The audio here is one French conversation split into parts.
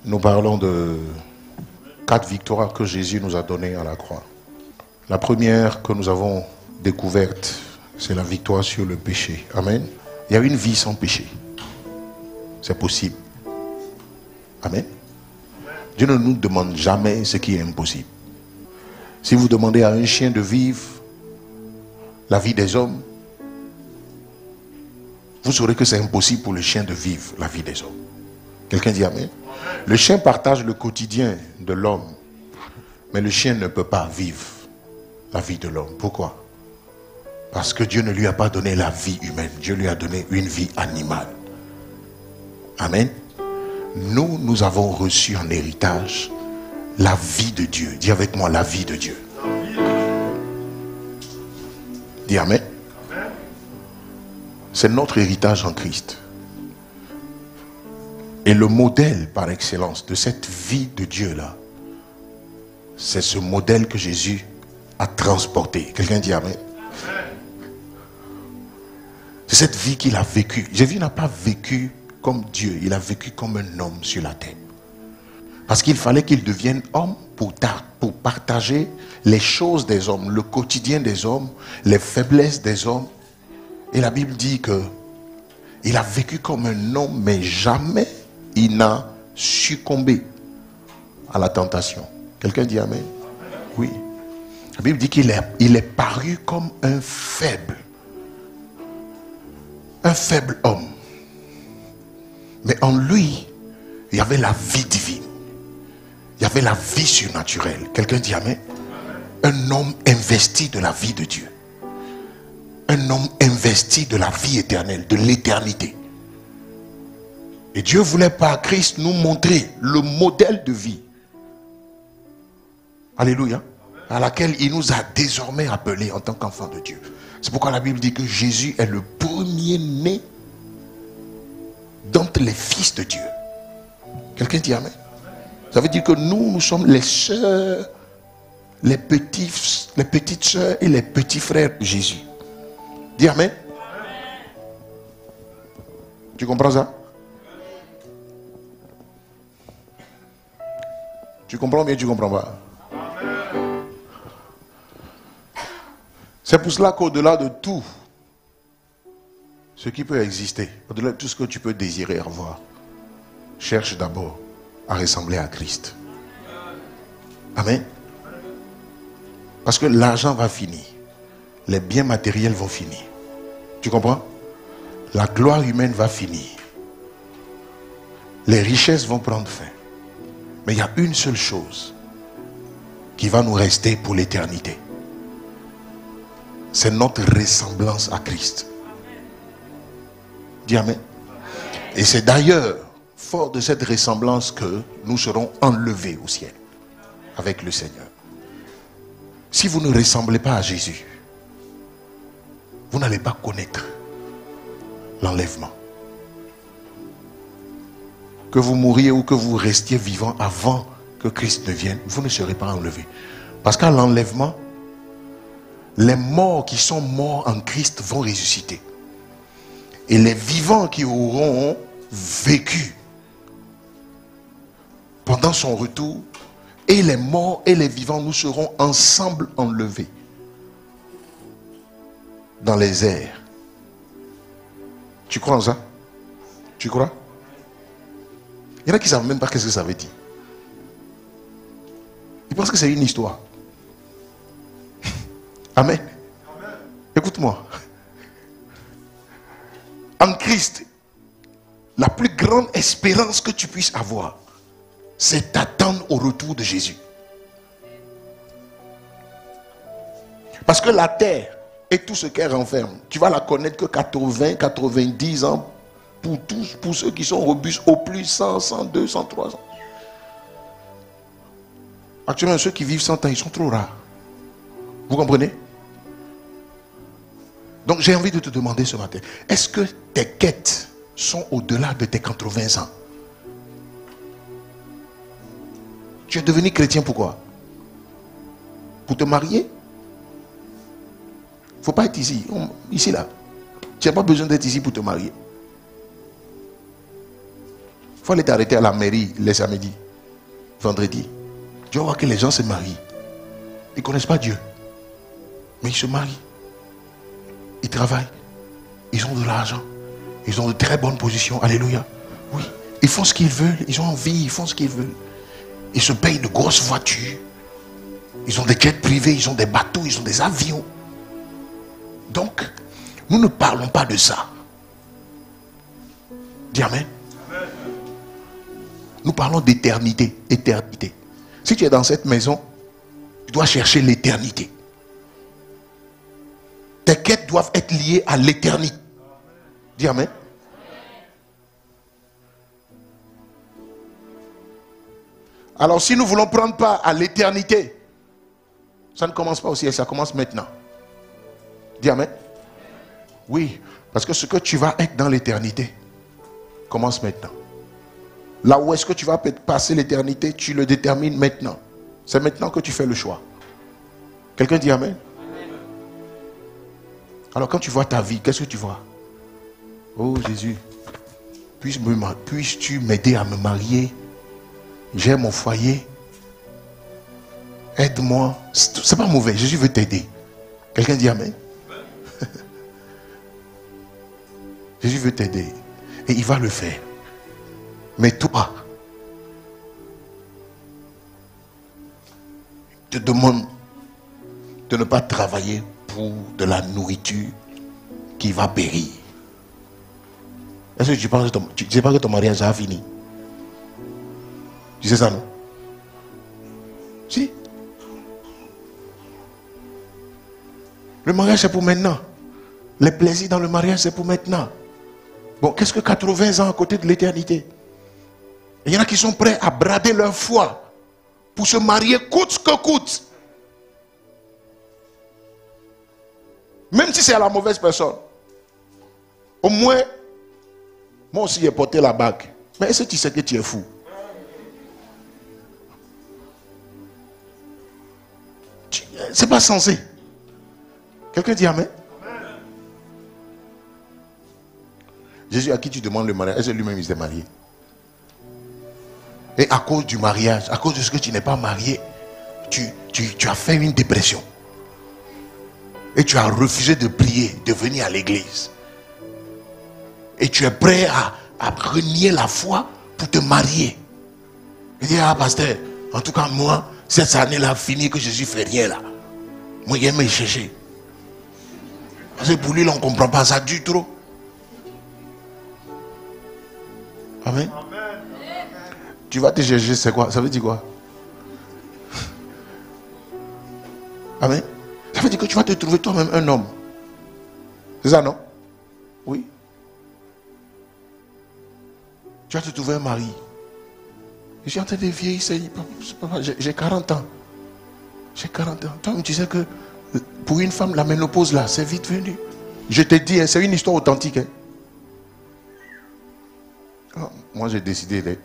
Nous parlons de 4 victoires que Jésus nous a données à la croix. La première que nous avons découverte, c'est la victoire sur le péché. Amen. Il y a une vie sans péché. C'est possible. Amen. Dieu ne nous demande jamais ce qui est impossible. Si vous demandez à un chien de vivre la vie des hommes, vous saurez que c'est impossible pour le chien de vivre la vie des hommes. Quelqu'un dit Amen. Le chien partage le quotidien de l'homme, mais le chien ne peut pas vivre la vie de l'homme. Pourquoi? Parce que Dieu ne lui a pas donné la vie humaine. Dieu lui a donné une vie animale. Amen. Nous avons reçu en héritage la vie de Dieu. Dis avec moi, la vie de Dieu. Dis Amen. C'est notre héritage en Christ. Et le modèle par excellence de cette vie de Dieu-là, c'est ce modèle que Jésus a transporté. Quelqu'un dit Amen. C'est cette vie qu'il a vécue. Jésus n'a pas vécu comme Dieu, il a vécu comme un homme sur la terre. Parce qu'il fallait qu'il devienne homme pour partager les choses des hommes, le quotidien des hommes, les faiblesses des hommes. Et la Bible dit que il a vécu comme un homme, mais jamais il n'a succombé à la tentation. Quelqu'un dit Amen? Oui. La Bible dit qu'il est paru comme un faible homme. Mais en lui, il y avait la vie divine. Il y avait la vie surnaturelle. Quelqu'un dit Amen? Un homme investi de la vie de Dieu. Un homme investi de la vie éternelle, de l'éternité. Et Dieu voulait par Christ nous montrer le modèle de vie. Alléluia. À laquelle il nous a désormais appelés en tant qu'enfants de Dieu. C'est pourquoi la Bible dit que Jésus est le premier-né d'entre les fils de Dieu. Quelqu'un dit Amen? Ça veut dire que nous sommes les sœurs, les petites sœurs et les petits frères de Jésus. Dis Amen. Tu comprends ça? Tu comprends bien, tu comprends pas? C'est pour cela qu'au-delà de tout ce qui peut exister, au-delà de tout ce que tu peux désirer avoir, cherche d'abord à ressembler à Christ. Amen. Parce que l'argent va finir. Les biens matériels vont finir. Tu comprends? La gloire humaine va finir. Les richesses vont prendre fin. Mais il y a une seule chose qui va nous rester pour l'éternité. C'est notre ressemblance à Christ. Dis Amen. Et c'est d'ailleurs fort de cette ressemblance que nous serons enlevés au ciel avec le Seigneur. Si vous ne ressemblez pas à Jésus, vous n'allez pas connaître l'enlèvement. Que vous mouriez ou que vous restiez vivant avant que Christ ne vienne, vous ne serez pas enlevés. Parce qu'à l'enlèvement, les morts qui sont morts en Christ vont ressusciter. Et les vivants qui auront vécu pendant son retour, et les morts et les vivants, nous serons ensemble enlevés dans les airs. Tu crois en ça? Tu crois? Il y en a qui ne savent même pas qu'est-ce que ça veut dire. Ils pensent que c'est une histoire. Amen. Écoute-moi. En Christ, la plus grande espérance que tu puisses avoir, c'est d'attendre au retour de Jésus. Parce que la terre et tout ce qu'elle renferme, tu vas la connaître que 80, 90 ans pour tous, pour ceux qui sont robustes, au plus 100, 102, 103 ans. Actuellement, ceux qui vivent 100 ans, ils sont trop rares. Vous comprenez? Donc j'ai envie de te demander ce matin, est-ce que tes quêtes sont au-delà de tes 80 ans? Tu es devenu chrétien pourquoi? Pour te marier? Il ne faut pas être ici, ici là. Tu n'as pas besoin d'être ici pour te marier. Il faut aller t'arrêter à la mairie les samedis, vendredi. Tu vas voir que les gens se marient. Ils ne connaissent pas Dieu. Mais ils se marient. Ils travaillent. Ils ont de l'argent. Ils ont de très bonnes positions. Alléluia. Oui. Ils font ce qu'ils veulent. Ils ont envie. Ils font ce qu'ils veulent. Ils se payent de grosses voitures. Ils ont des jets privés. Ils ont des bateaux. Ils ont des avions. Donc, nous ne parlons pas de ça. Dis amen. Nous parlons d'éternité. Éternité. Si tu es dans cette maison, tu dois chercher l'éternité. Tes quêtes doivent être liées à l'éternité. Dis amen. Alors si nous ne voulons prendre part à l'éternité, ça ne commence pas au ciel, ça commence maintenant. Dis amen. Oui, parce que ce que tu vas être dans l'éternité commence maintenant. Là où est-ce que tu vas passer l'éternité, tu le détermines maintenant. C'est maintenant que tu fais le choix. Quelqu'un dit amen. Alors quand tu vois ta vie, qu'est-ce que tu vois? Oh Jésus, puisses-tu m'aider à me marier? J'ai mon foyer. Aide-moi. C'est pas mauvais, Jésus veut t'aider. Quelqu'un dit amen. Jésus veut t'aider. Et il va le faire. Mais toi, je te demande de ne pas travailler pour de la nourriture qui va périr. Est-ce que tu penses que tu ne sais pas que ton mariage a fini? Tu sais ça, non? Si. Le mariage c'est pour maintenant. Les plaisirs dans le mariage c'est pour maintenant. Bon, qu'est-ce que 80 ans à côté de l'éternité? Il y en a qui sont prêts à brader leur foi pour se marier coûte ce que coûte. Même si c'est à la mauvaise personne. Au moins, moi aussi j'ai porté la bague. Mais est-ce que tu sais que tu es fou? C'est pas censé. Quelqu'un dit amen? Jésus à qui tu demandes le mariage, est-ce que lui-même il s'est marié? Et à cause du mariage, à cause de ce que tu n'es pas marié, tu as fait une dépression. Et tu as refusé de prier, de venir à l'église. Et tu es prêt à renier la foi pour te marier. Et dire, ah pasteur, en tout cas moi, cette année-là fini que Jésus fait rien là. Moi il aime me chercher. Parce que pour lui, là, on ne comprend pas, ça dure trop. Amen. Amen. Tu vas te chercher, c'est quoi? Ça veut dire quoi? Amen. Ça veut dire que tu vas te trouver toi-même un homme. C'est ça, non? Oui. Tu vas te trouver un mari. Je suis en train de vieillir, j'ai 40 ans. J'ai 40 ans. Toi, tu sais que pour une femme, la ménopause là, c'est vite venu. Je te dis, c'est une histoire authentique. Hein. Moi, j'ai décidé d'être.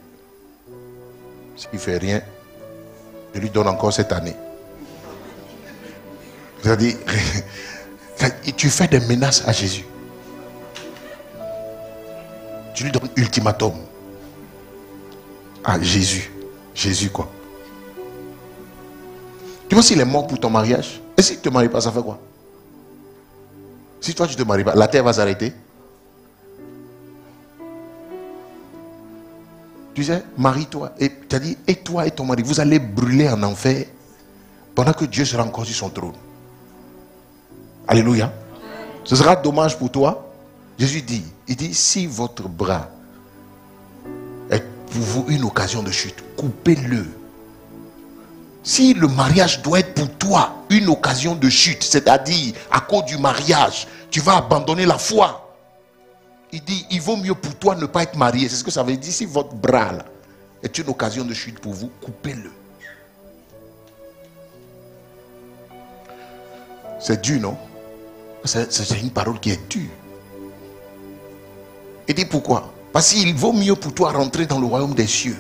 S'il ne fait rien, je lui donne encore cette année. C'est-à-dire, tu fais des menaces à Jésus. Tu lui donnes ultimatum. À Jésus. Jésus quoi? Tu vois s'il est mort pour ton mariage? Et si tu ne te maries pas, ça fait quoi? Si toi tu ne te maries pas, la terre va s'arrêter. Tu sais, marie-toi. Et tu as dit, et toi et ton mari, vous allez brûler en enfer pendant que Dieu sera encore sur son trône. Alléluia. Ce sera dommage pour toi. Jésus dit, il dit, si votre bras est pour vous une occasion de chute, coupez-le. Si le mariage doit être pour toi une occasion de chute, c'est-à-dire à cause du mariage, tu vas abandonner la foi. Il dit, il vaut mieux pour toi ne pas être marié. C'est ce que ça veut dire. Si votre bras là, est une occasion de chute pour vous, coupez-le. C'est dur, non? C'est une parole qui est dure. Il dit pourquoi? Parce qu'il vaut mieux pour toi rentrer dans le royaume des cieux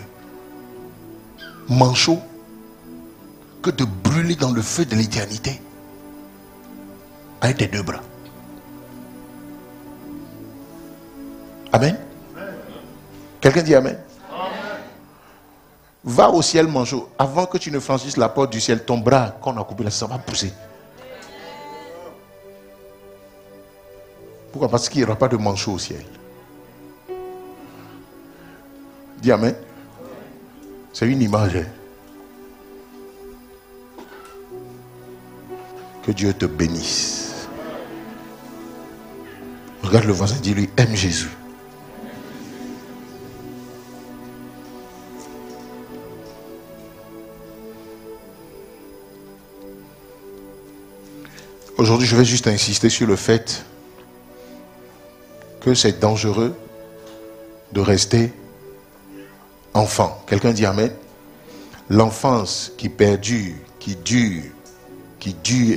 manchot que de brûler dans le feu de l'éternité avec tes deux bras. Amen. Quelqu'un dit amen. Va au ciel manchot. Avant que tu ne franchisses la porte du ciel, ton bras qu'on a coupé là, ça va pousser. Pourquoi? Parce qu'il n'y aura pas de manchot au ciel. Dis amen. C'est une image. Hein? Que Dieu te bénisse. Regarde le voisin, dis-lui, aime Jésus. Aujourd'hui, je vais juste insister sur le fait que c'est dangereux de rester enfant. Quelqu'un dit amen. L'enfance qui perdure, qui dure et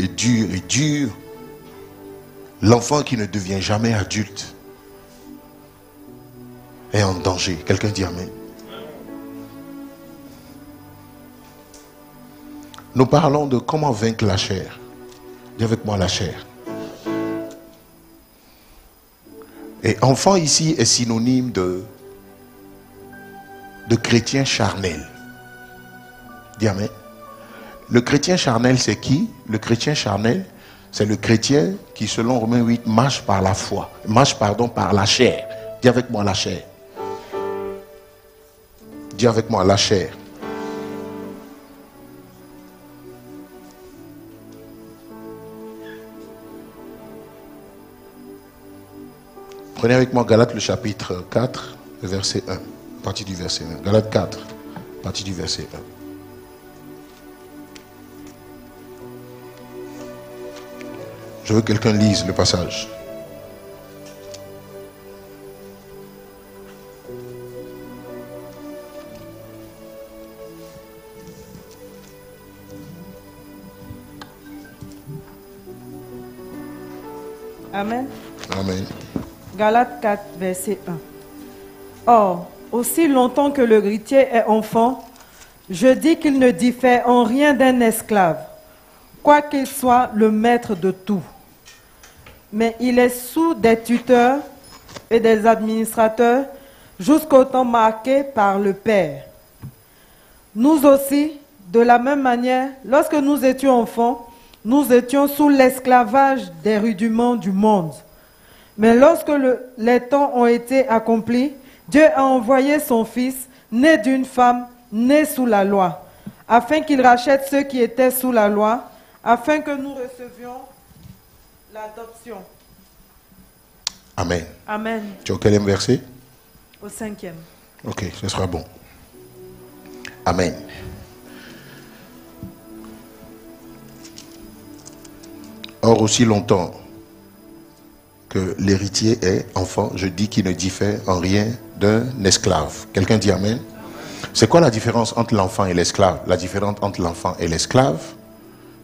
dure et dure. L'enfant qui ne devient jamais adulte est en danger. Quelqu'un dit amen. Nous parlons de comment vaincre la chair. Dis avec moi la chair. Et enfant ici est synonyme de chrétien charnel. Dis amen. Le chrétien charnel, c'est qui? Le chrétien charnel, c'est le chrétien qui, selon Romains 8, marche par la foi. Marche, par la chair. Dis avec moi la chair. Dis avec moi la chair. Prenez avec moi Galates le chapitre 4, verset 1. Partie du verset 1. Galates 4, partie du verset 1. Je veux que quelqu'un lise le passage. Amen. Amen. Galates 4, verset 1. Or, aussi longtemps que le héritier est enfant, je dis qu'il ne diffère en rien d'un esclave, quoiqu'il soit le maître de tout. Mais il est sous des tuteurs et des administrateurs jusqu'au temps marqué par le Père. Nous aussi, de la même manière, lorsque nous étions enfants, nous étions sous l'esclavage des rudiments du monde. Mais lorsque les temps ont été accomplis, Dieu a envoyé son Fils, né d'une femme, né sous la loi, afin qu'il rachète ceux qui étaient sous la loi, afin que nous recevions l'adoption. Amen. Amen. Tu as quel verset? Au 5e. Ok, ce sera bon. Amen. Or, aussi longtemps que l'héritier est enfant, je dis qu'il ne diffère en rien d'un esclave. Quelqu'un dit amen? C'est quoi la différence entre l'enfant et l'esclave? La différence entre l'enfant et l'esclave,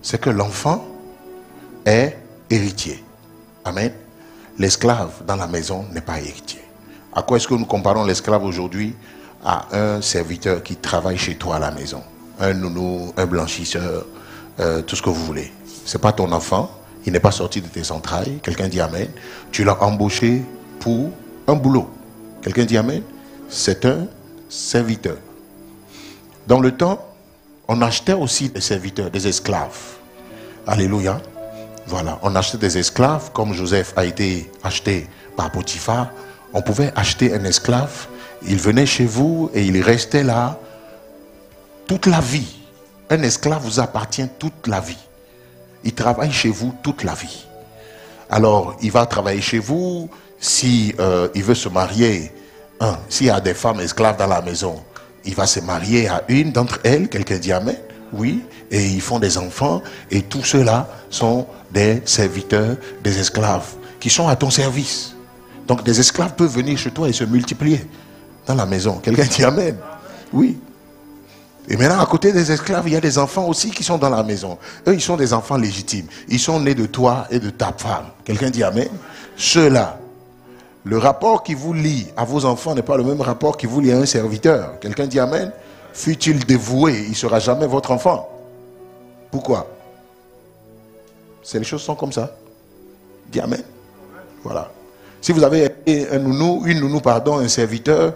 c'est que l'enfant est héritier. Amen. L'esclave dans la maison n'est pas héritier. À quoi est-ce que nous comparons l'esclave aujourd'hui? À un serviteur qui travaille chez toi à la maison. Un nounou, un blanchisseur, tout ce que vous voulez. Ce n'est pas ton enfant. Il n'est pas sorti de tes entrailles. Quelqu'un dit amen. Tu l'as embauché pour un boulot. Quelqu'un dit amen. C'est un serviteur. Dans le temps, on achetait aussi des serviteurs, des esclaves. Alléluia. Voilà, on achetait des esclaves, comme Joseph a été acheté par Potiphar. On pouvait acheter un esclave. Il venait chez vous et il restait là toute la vie. Un esclave vous appartient toute la vie. Il travaille chez vous toute la vie. Alors, il va travailler chez vous. Si il veut se marier, s'il y a des femmes esclaves dans la maison, il va se marier à une d'entre elles. Quelqu'un dit amen? Oui. Et ils font des enfants. Et tous ceux-là sont des serviteurs, des esclaves qui sont à ton service. Donc, des esclaves peuvent venir chez toi et se multiplier dans la maison. Quelqu'un dit amen? Oui. Et maintenant, à côté des esclaves, il y a des enfants aussi qui sont dans la maison. Eux, ils sont des enfants légitimes. Ils sont nés de toi et de ta femme. Quelqu'un dit amen? Ceux-là, le rapport qui vous lie à vos enfants n'est pas le même rapport qui vous lie à un serviteur. Quelqu'un dit amen? Fût-il dévoué, il ne sera jamais votre enfant. Pourquoi? Les choses sont comme ça. Dis amen. Voilà. Si vous avez un nounou, un serviteur,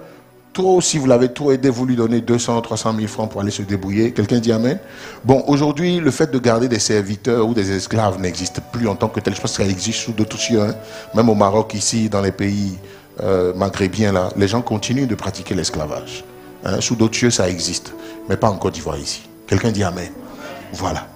trop, si vous l'avez trop aidé, vous lui donnez 200, 300 000 francs pour aller se débrouiller. Quelqu'un dit Amen. Bon, aujourd'hui, le fait de garder des serviteurs ou des esclaves n'existe plus en tant que tel. Je pense que ça existe sous d'autres cieux. Hein. Même au Maroc, ici, dans les pays maghrébiens, là, les gens continuent de pratiquer l'esclavage. Hein. Sous d'autres cieux, ça existe. Mais pas en Côte d'Ivoire ici. Quelqu'un dit Amen. Voilà.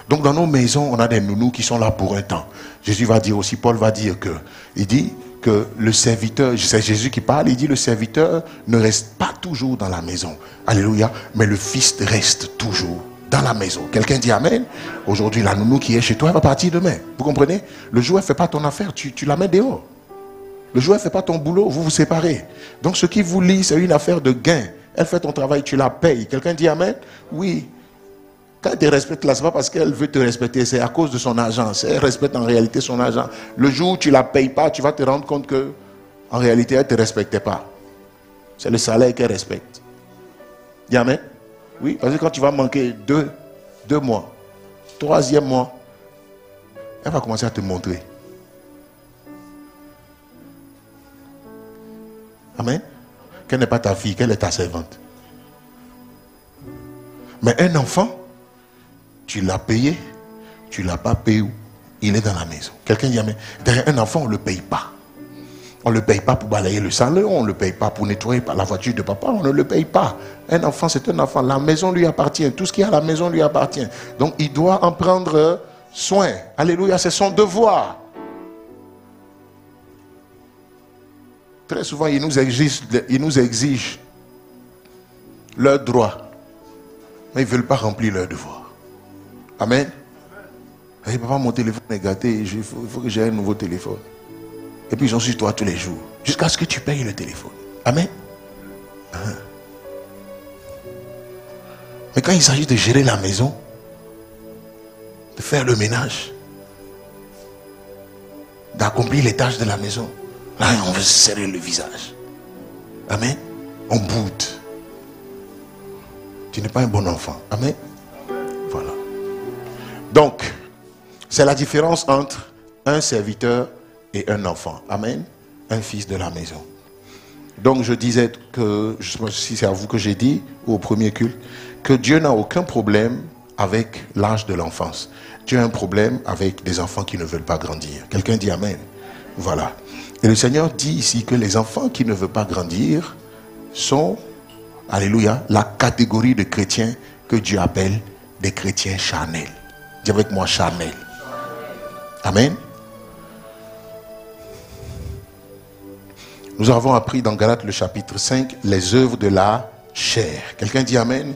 Donc dans nos maisons, on a des nounous qui sont là pour un temps. Jésus va dire aussi, Paul va dire que, il dit que le serviteur, c'est Jésus qui parle, il dit le serviteur ne reste pas toujours dans la maison. Alléluia. Mais le fils reste toujours dans la maison. Quelqu'un dit Amen. Aujourd'hui, la nounou qui est chez toi, elle va partir demain. Vous comprenez? Le jour, elle ne fait pas ton affaire, tu la mets dehors. Le jour, elle ne fait pas ton boulot, vous vous séparez. Donc ce qui vous lie, c'est une affaire de gain. Elle fait ton travail, tu la payes. Quelqu'un dit Amen? Oui. Quand elle te respecte là, ce n'est pas parce qu'elle veut te respecter, c'est à cause de son argent. Elle respecte en réalité son argent. Le jour où tu ne la payes pas, tu vas te rendre compte que en réalité, elle ne te respectait pas. C'est le salaire qu'elle respecte. Dis Amen? Oui, parce que quand tu vas manquer deux mois, troisième mois, elle va commencer à te montrer. Amen? Qu'elle n'est pas ta fille, qu'elle est ta servante. Mais un enfant, tu l'as payé, tu ne l'as pas payé où? Il est dans la maison. Quelqu'un dit Amen. Derrière un enfant, on ne le paye pas. On ne le paye pas pour balayer le salon, on ne le paye pas pour nettoyer la voiture de papa, on ne le paye pas. Un enfant, c'est un enfant. La maison lui appartient. Tout ce qui est à la maison lui appartient. Donc, il doit en prendre soin. Alléluia, c'est son devoir. Très souvent, ils nous exigent leurs droits. Mais ils ne veulent pas remplir leurs devoirs. Amen. Hey, papa, mon téléphone est gâté, il faut que j'ai un nouveau téléphone. Et puis ils sont sur toi tous les jours. Jusqu'à ce que tu payes le téléphone. Amen. Mais quand il s'agit de gérer la maison, de faire le ménage, d'accomplir les tâches de la maison, là on veut se serrer le visage. Amen. On boude. Tu n'es pas un bon enfant. Amen. Voilà. Donc, c'est la différence entre un serviteur et un enfant. Amen. Un fils de la maison. Donc, je disais que, je ne sais pas si c'est à vous que j'ai dit, ou au premier culte, que Dieu n'a aucun problème avec l'âge de l'enfance. Dieu a un problème avec des enfants qui ne veulent pas grandir. Quelqu'un dit Amen. Voilà. Et le Seigneur dit ici que les enfants qui ne veulent pas grandir sont, alléluia, la catégorie de chrétiens que Dieu appelle des chrétiens charnels. Dis avec moi charnel. Amen. Nous avons appris dans Galates le chapitre 5 les œuvres de la chair. Quelqu'un dit Amen.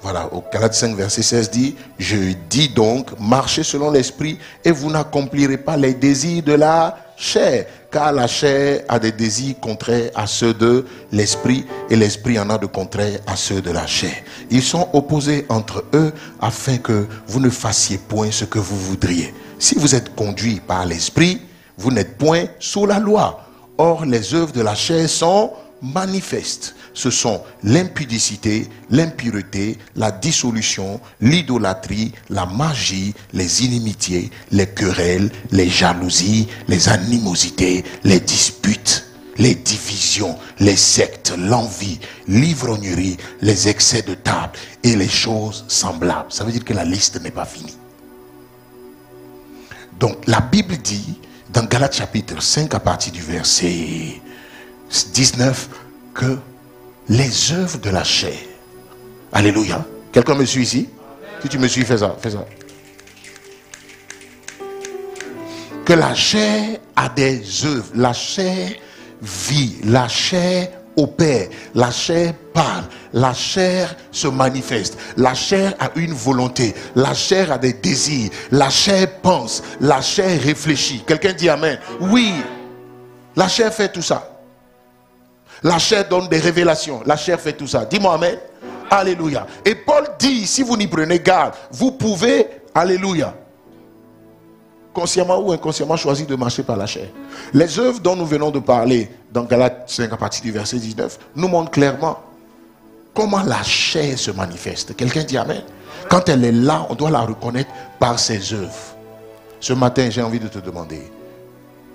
Voilà, au Galates 5 verset 16 dit, je dis donc, marchez selon l'esprit et vous n'accomplirez pas les désirs de la chair. Car la chair a des désirs contraires à ceux de l'esprit et l'esprit en a de contraires à ceux de la chair. Ils sont opposés entre eux afin que vous ne fassiez point ce que vous voudriez. Si vous êtes conduit par l'esprit, vous n'êtes point sous la loi. Or, les œuvres de la chair sont manifestes. Ce sont l'impudicité, l'impureté, la dissolution, l'idolâtrie, la magie, les inimitiés, les querelles, les jalousies, les animosités, les disputes, les divisions, les sectes, l'envie, l'ivrognerie, les excès de table et les choses semblables. Ça veut dire que la liste n'est pas finie. Donc la Bible dit dans Galates chapitre 5 à partir du verset 19 que les œuvres de la chair. Alléluia. Quelqu'un me suit ici? Si tu me suis, fais ça, fais ça. Que la chair a des œuvres. La chair vit. La chair opère. La chair parle. La chair se manifeste. La chair a une volonté. La chair a des désirs. La chair pense. La chair réfléchit. Quelqu'un dit Amen. Oui. La chair fait tout ça. La chair donne des révélations. La chair fait tout ça. Dis-moi Amen. Alléluia. Et Paul dit, si vous n'y prenez garde, vous pouvez, alléluia, consciemment ou inconsciemment choisir de marcher par la chair. Les œuvres dont nous venons de parler dans Galates 5 à partir du verset 19 nous montrent clairement comment la chair se manifeste. Quelqu'un dit Amen. Quand elle est là, on doit la reconnaître par ses œuvres. Ce matin, j'ai envie de te demander,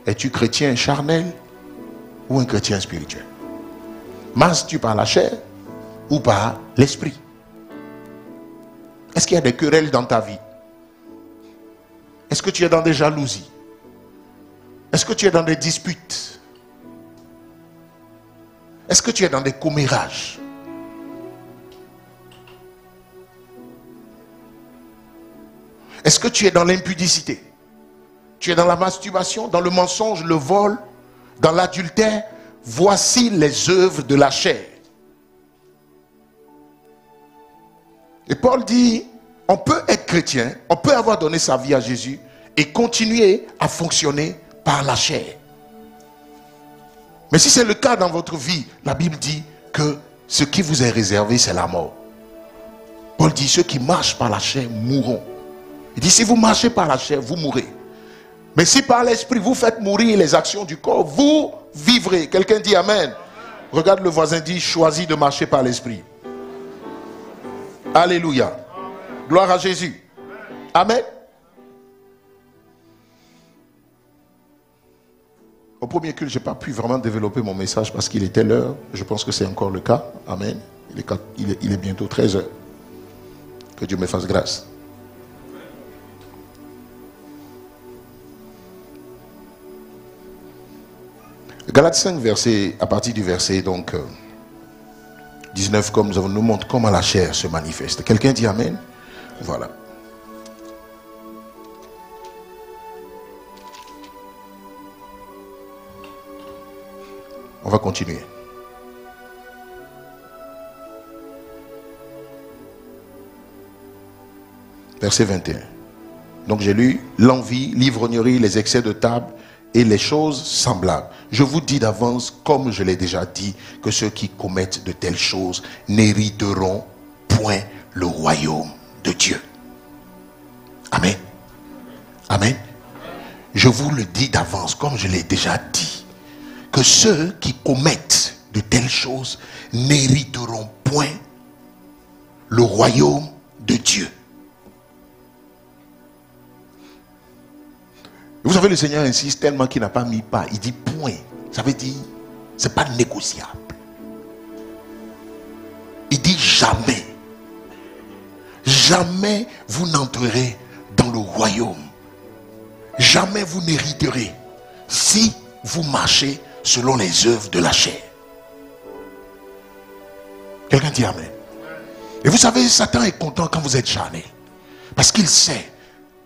es-tu chrétien charnel ou un chrétien spirituel? Marches-tu par la chair ou par l'esprit? Est-ce qu'il y a des querelles dans ta vie? Est-ce que tu es dans des jalousies? Est-ce que tu es dans des disputes? Est-ce que tu es dans des commérages? Est-ce que tu es dans l'impudicité? Tu es dans la masturbation, dans le mensonge, le vol, dans l'adultère? Voici les œuvres de la chair. Et Paul dit, on peut être chrétien, on peut avoir donné sa vie à Jésus et continuer à fonctionner par la chair. Mais si c'est le cas dans votre vie, la Bible dit que ce qui vous est réservé, c'est la mort. Paul dit, ceux qui marchent par la chair mourront. Il dit, si vous marchez par la chair, vous mourrez. Mais si par l'esprit, vous faites mourir les actions du corps, vous vivrez. Quelqu'un dit Amen. Regarde le voisin, dit, choisis de marcher par l'esprit. Alléluia. Gloire à Jésus. Amen. Au premier culte, je n'ai pas pu vraiment développer mon message parce qu'il était l'heure. Je pense que c'est encore le cas. Amen. Il est bientôt 13 heures. Que Dieu me fasse grâce. Galates 5, à partir du verset 19, comme nous montre comment la chair se manifeste. Quelqu'un dit Amen? Voilà. On va continuer. Verset 21. Donc j'ai lu l'envie, l'ivrognerie, les excès de table et les choses semblables. Je vous dis d'avance, comme je l'ai déjà dit, que ceux qui commettent de telles choses n'hériteront point le royaume de Dieu. Amen. Amen. Je vous le dis d'avance, comme je l'ai déjà dit, que ceux qui commettent de telles choses n'hériteront point le royaume de Dieu. Vous savez, le Seigneur insiste tellement qu'il n'a pas mis pas. Il dit point. Ça veut dire, c'est pas négociable. Il dit jamais. Jamais vous n'entrerez dans le royaume. Jamais vous n'hériterez si vous marchez selon les œuvres de la chair. Quelqu'un dit Amen. Et vous savez, Satan est content quand vous êtes charnel. Parce qu'il sait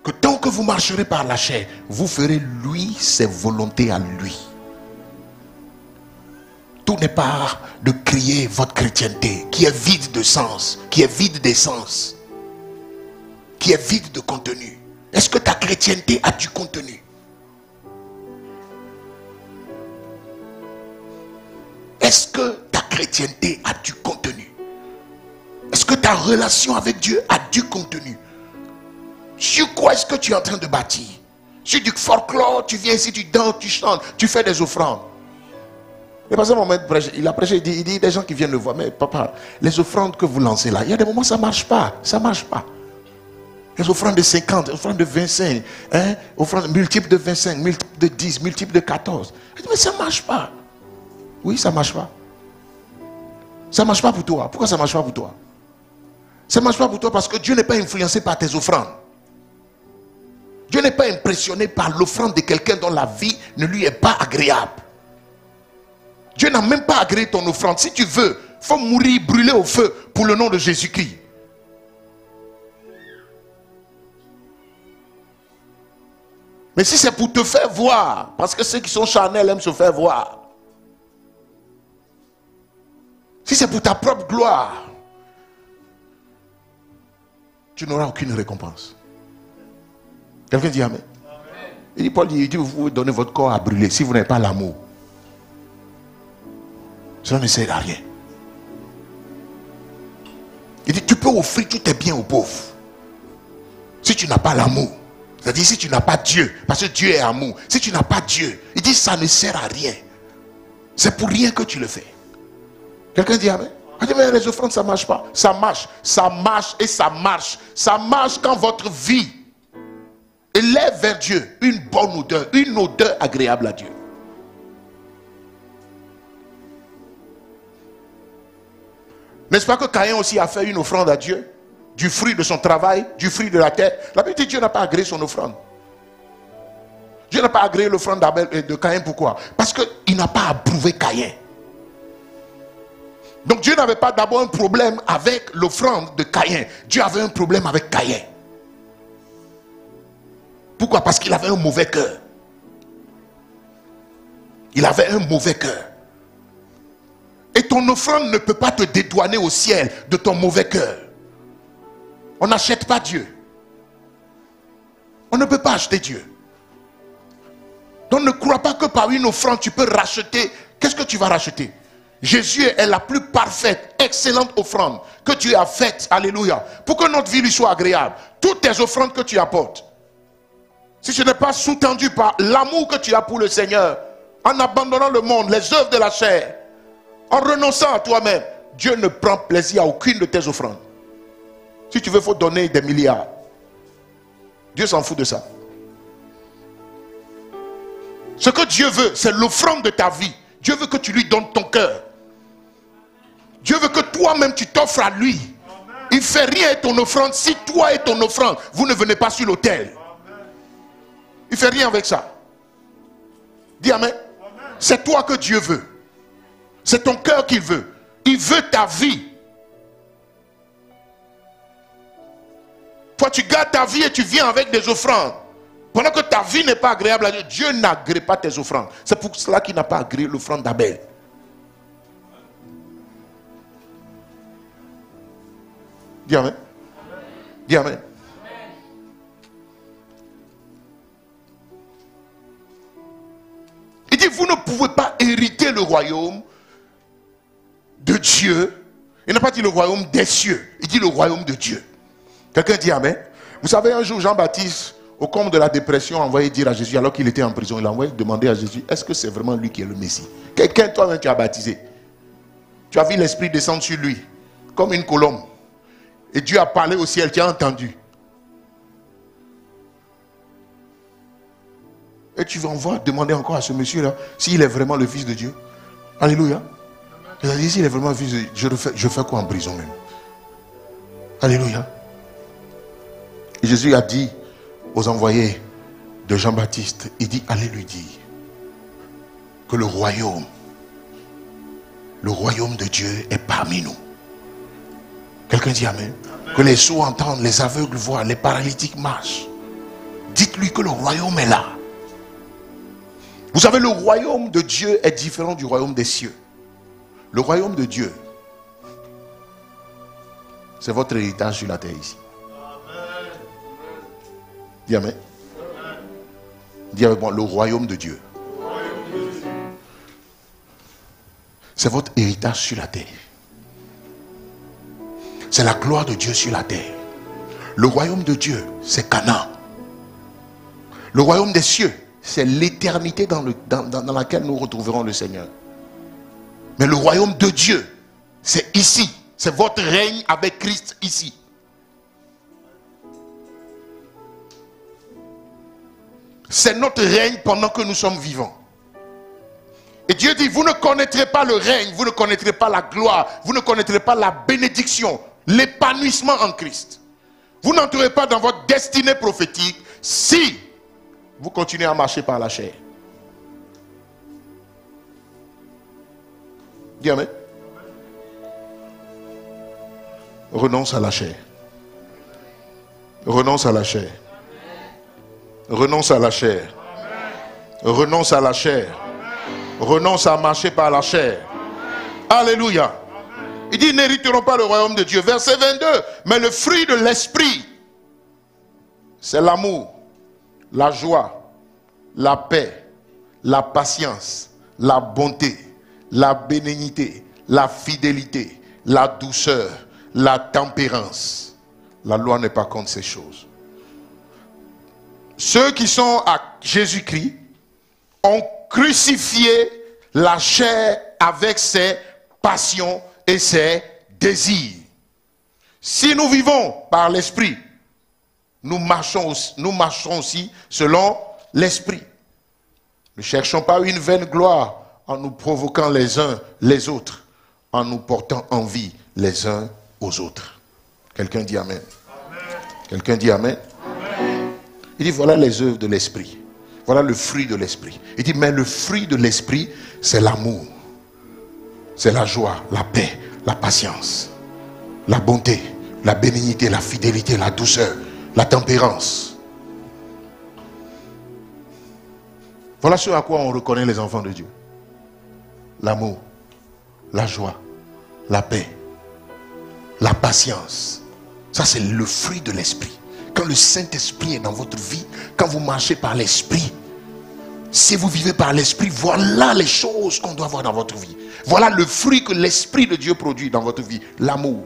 que tant que vous marcherez par la chair, vous ferez lui ses volontés à lui. Tout n'est pas de crier votre chrétienté qui est vide de sens, qui est vide d'essence, qui est vide de contenu. Est-ce que ta chrétienté a du contenu? Est-ce que ta chrétienté a du contenu? Est-ce que ta relation avec Dieu a du contenu? Sur quoi est-ce que tu es en train de bâtir? Sur du folklore, tu viens ici, tu danses, tu chantes, tu fais des offrandes. Et par exemple, il a prêché, il dit des gens qui viennent le voir, mais papa, les offrandes que vous lancez là, il y a des moments ça ne marche pas, ça ne marche pas. Les offrandes de 50, offrandes de 25, offrandes multiples de 25, multiples de 10, multiples de 14. Je dis, mais ça ne marche pas. Oui, ça ne marche pas. Ça ne marche pas pour toi. Pourquoi ça ne marche pas pour toi? Ça ne marche pas pour toi parce que Dieu n'est pas influencé par tes offrandes. Dieu n'est pas impressionné par l'offrande de quelqu'un dont la vie ne lui est pas agréable. Dieu n'a même pas agréé ton offrande. Si tu veux, il faut mourir, brûler au feu pour le nom de Jésus-Christ. Mais si c'est pour te faire voir, parce que ceux qui sont charnels aiment se faire voir. Si c'est pour ta propre gloire, tu n'auras aucune récompense. Quelqu'un dit Amen. Il dit, Paul dit, vous donnez votre corps à brûler si vous n'avez pas l'amour. Cela ne sert à rien. Il dit, tu peux offrir tous tes biens aux pauvres. Si tu n'as pas l'amour, c'est-à-dire si tu n'as pas Dieu, parce que Dieu est amour. Si tu n'as pas Dieu, il dit, ça ne sert à rien. C'est pour rien que tu le fais. Quelqu'un dit Amen. Il dit, mais les offrandes, ça ne marche pas. Ça marche, ça marche et ça marche. Ça marche quand votre vie élève vers Dieu une bonne odeur, une odeur agréable à Dieu. N'est-ce pas que Caïn aussi a fait une offrande à Dieu? Du fruit de son travail, du fruit de la terre. La Bible dit que Dieu n'a pas agréé son offrande. Dieu n'a pas agréé l'offrande d'Abel et de Caïn. Pourquoi? Parce qu'il n'a pas approuvé Caïn. Donc Dieu n'avait pas d'abord un problème avec l'offrande de Caïn. Dieu avait un problème avec Caïn. Pourquoi? Parce qu'il avait un mauvais cœur. Il avait un mauvais cœur. Et ton offrande ne peut pas te dédouaner au ciel de ton mauvais cœur. On n'achète pas Dieu. On ne peut pas acheter Dieu. Donc ne crois pas que par une offrande tu peux racheter. Qu'est-ce que tu vas racheter? Jésus est la plus parfaite, excellente offrande que Dieu a faite. Alléluia. Pour que notre vie lui soit agréable. Toutes tes offrandes que tu apportes, si ce n'est pas sous-tendu par l'amour que tu as pour le Seigneur, en abandonnant le monde, les œuvres de la chair, en renonçant à toi-même, Dieu ne prend plaisir à aucune de tes offrandes. Si tu veux, il faut donner des milliards. Dieu s'en fout de ça. Ce que Dieu veut, c'est l'offrande de ta vie. Dieu veut que tu lui donnes ton cœur. Dieu veut que toi-même tu t'offres à lui. Il ne fait rien à ton offrande si toi et ton offrande, vous ne venez pas sur l'autel. Il ne fait rien avec ça. Dis amen. C'est toi que Dieu veut. C'est ton cœur qu'il veut. Il veut ta vie. Toi, tu gardes ta vie et tu viens avec des offrandes. Pendant que ta vie n'est pas agréable à Dieu, Dieu n'agrée pas tes offrandes. C'est pour cela qu'il n'a pas agréé l'offrande d'Abel. Dis amen. Dis amen. Il dit, vous ne pouvez pas hériter le royaume de Dieu. Il n'a pas dit le royaume des cieux. Il dit le royaume de Dieu. Quelqu'un dit amen. Vous savez, un jour, Jean-Baptiste, au comble de la dépression, a envoyé dire à Jésus, alors qu'il était en prison, il a envoyé demander à Jésus, est-ce que c'est vraiment lui qui est le Messie? Quelqu'un, toi-même, tu as baptisé. Tu as vu l'Esprit descendre sur lui, comme une colombe. Et Dieu a parlé au ciel, tu as entendu. Et tu vas envoyer demander encore à ce monsieur-là s'il est vraiment le Fils de Dieu. Alléluia. Il a dit, s'il est vraiment le Fils de Dieu, je fais quoi en prison même? Alléluia. Et Jésus a dit aux envoyés de Jean-Baptiste, il dit, allez lui dire que le royaume de Dieu est parmi nous. Quelqu'un dit amen. Que les sourds entendent, les aveugles voient, les paralytiques marchent. Dites-lui que le royaume est là. Vous savez, le royaume de Dieu est différent du royaume des cieux. Le royaume de Dieu, c'est votre héritage sur la terre ici. Dis amen. Dis avec moi, le royaume de Dieu. C'est votre héritage sur la terre. C'est la gloire de Dieu sur la terre. Le royaume de Dieu, c'est Canaan. Le royaume des cieux, c'est l'éternité dans laquelle nous retrouverons le Seigneur. Mais le royaume de Dieu, c'est ici. C'est votre règne avec Christ ici. C'est notre règne pendant que nous sommes vivants. Et Dieu dit, vous ne connaîtrez pas le règne, vous ne connaîtrez pas la gloire, vous ne connaîtrez pas la bénédiction, l'épanouissement en Christ. Vous n'entrerez pas dans votre destinée prophétique si vous continuez à marcher par la chair. Dis amen. Renonce à la chair. Renonce à la chair. Renonce à la chair. Renonce à la chair. Renonce à marcher par la chair. Alléluia. Il dit, n'hériteront pas le royaume de Dieu. Verset 22. Mais le fruit de l'esprit, c'est l'amour, la joie, la paix, la patience, la bonté, la bénignité, la fidélité, la douceur, la tempérance. La loi n'est pas contre ces choses. Ceux qui sont à Jésus-Christ ont crucifié la chair avec ses passions et ses désirs. Si nous vivons par l'esprit, nous marchons aussi selon l'esprit. Ne cherchons pas une vaine gloire en nous provoquant les uns les autres, en nous portant envie les uns aux autres. Quelqu'un dit Amen. Quelqu'un dit Amen. Il dit voilà les œuvres de l'esprit. Voilà le fruit de l'esprit. Il dit mais le fruit de l'esprit c'est l'amour. C'est la joie, la paix, la patience, la bonté, la bénignité, la fidélité, la douceur, la tempérance. Voilà ce à quoi on reconnaît les enfants de Dieu. L'amour, la joie, la paix, la patience. Ça c'est le fruit de l'esprit. Quand le Saint-Esprit est dans votre vie, quand vous marchez par l'esprit, si vous vivez par l'esprit, voilà les choses qu'on doit voir dans votre vie. Voilà le fruit que l'Esprit de Dieu produit dans votre vie. L'amour.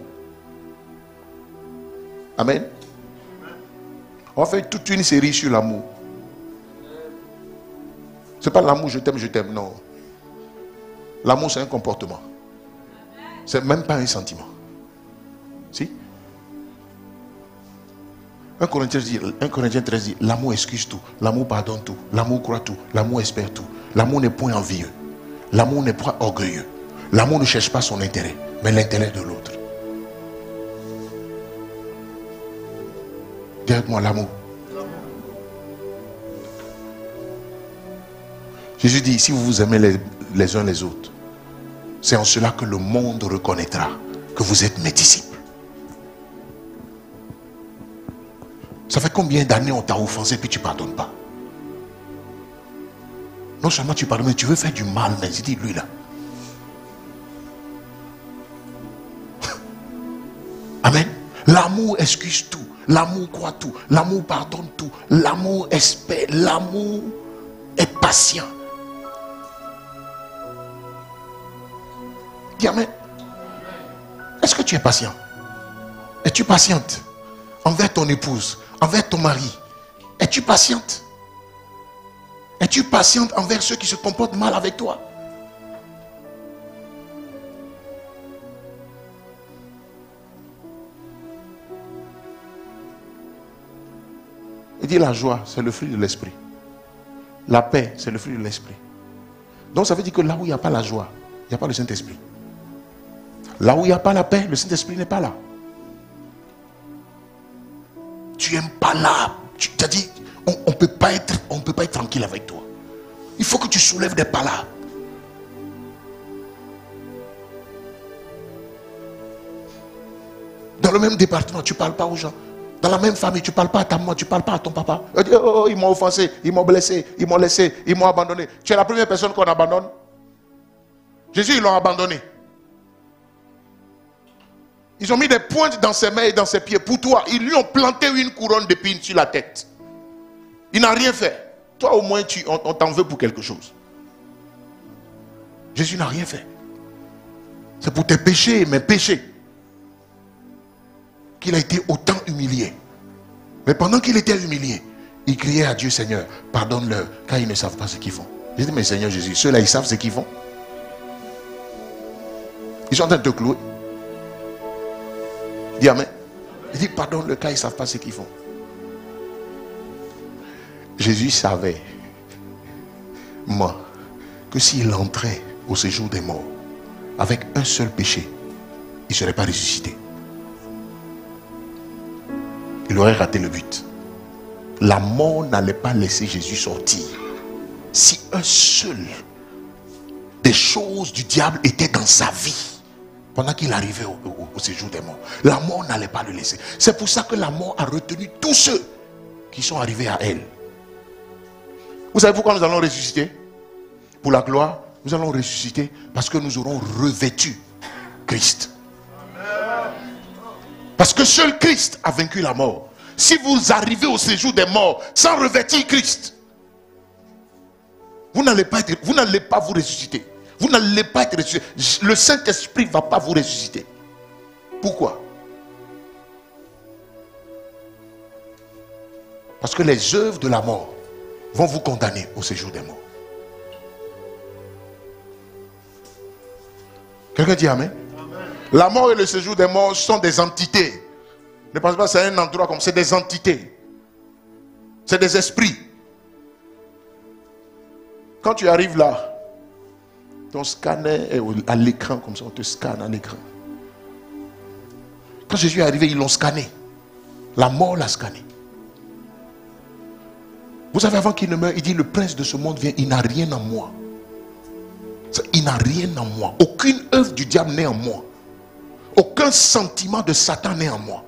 Amen. On va faire toute une série sur l'amour. Ce n'est pas l'amour, je t'aime, non. L'amour, c'est un comportement. C'est même pas un sentiment. Si? 1 Corinthiens 13 dit, l'amour excuse tout, l'amour pardonne tout, l'amour croit tout, l'amour espère tout. L'amour n'est point envieux, l'amour n'est point orgueilleux. L'amour ne cherche pas son intérêt, mais l'intérêt de l'autre. Dis avec moi l'amour. Jésus dit, si vous vous aimez les uns les autres, c'est en cela que le monde reconnaîtra que vous êtes mes disciples. Ça fait combien d'années on t'a offensé et puis tu ne pardonnes pas? Non seulement tu pardonnes, mais tu veux faire du mal, mais il dit lui là. Amen. L'amour excuse tout, l'amour croit tout, l'amour pardonne tout, l'amour espère, l'amour est patient. Dis Amen. Est-ce que tu es patient? Es-tu patiente envers ton épouse, envers ton mari? Es-tu patiente? Es-tu patiente envers ceux qui se comportent mal avec toi? Il dit la joie, c'est le fruit de l'esprit. La paix, c'est le fruit de l'esprit. Donc ça veut dire que là où il n'y a pas la joie, il n'y a pas le Saint-Esprit. Là où il n'y a pas la paix, le Saint-Esprit n'est pas là. Tu n'aimes pas là. Tu as dit, on ne peut pas être tranquille avec toi. Il faut que tu soulèves des palabres. Dans le même département, tu ne parles pas aux gens. Dans la même famille, tu ne parles pas à ta maman, tu ne parles pas à ton papa. Oh, ils m'ont offensé, ils m'ont blessé, ils m'ont laissé, ils m'ont abandonné. Tu es la première personne qu'on abandonne. Jésus, ils l'ont abandonné. Ils ont mis des pointes dans ses mains et dans ses pieds pour toi. Ils lui ont planté une couronne d'épines sur la tête. Il n'a rien fait. Toi au moins, on t'en veut pour quelque chose. Jésus n'a rien fait. C'est pour tes péchés, mes péchés, qu'il a été autant humilié. Mais pendant qu'il était humilié, il criait à Dieu, Seigneur, pardonne-leur, car ils ne savent pas ce qu'ils font. J'ai dit, mais Seigneur Jésus, ceux-là, ils savent ce qu'ils font. Ils sont en train de te clouer. Dis Amen. Il dit, pardonne-leur, car ils ne savent pas ce qu'ils font. Jésus savait, moi, que s'il entrait au séjour des morts avec un seul péché, il ne serait pas ressuscité. Il aurait raté le but. La mort n'allait pas laisser Jésus sortir. Si un seul des choses du diable était dans sa vie, pendant qu'il arrivait au séjour des morts, la mort n'allait pas le laisser. C'est pour ça que la mort a retenu tous ceux qui sont arrivés à elle. Vous savez pourquoi nous allons ressusciter? Pour la gloire, nous allons ressusciter parce que nous aurons revêtu Christ. Parce que seul Christ a vaincu la mort. Si vous arrivez au séjour des morts sans revêtir Christ, vous n'allez pas vous ressusciter. Vous n'allez pas être ressuscité. Le Saint-Esprit ne va pas vous ressusciter. Pourquoi? Parce que les œuvres de la mort vont vous condamner au séjour des morts. Quelqu'un dit Amen? La mort et le séjour des morts sont des entités. Ne pensez pas que c'est un endroit comme c'est des entités. C'est des esprits. Quand tu arrives là, Ton scanner est à l'écran, comme ça, on te scanne à l'écran. Quand Jésus est arrivé, ils l'ont scanné. La mort l'a scanné. Vous savez, avant qu'il ne meure, il dit, le prince de ce monde vient, il n'a rien en moi. Il n'a rien en moi. Aucune œuvre du diable n'est en moi. Aucun sentiment de Satan n'est en moi.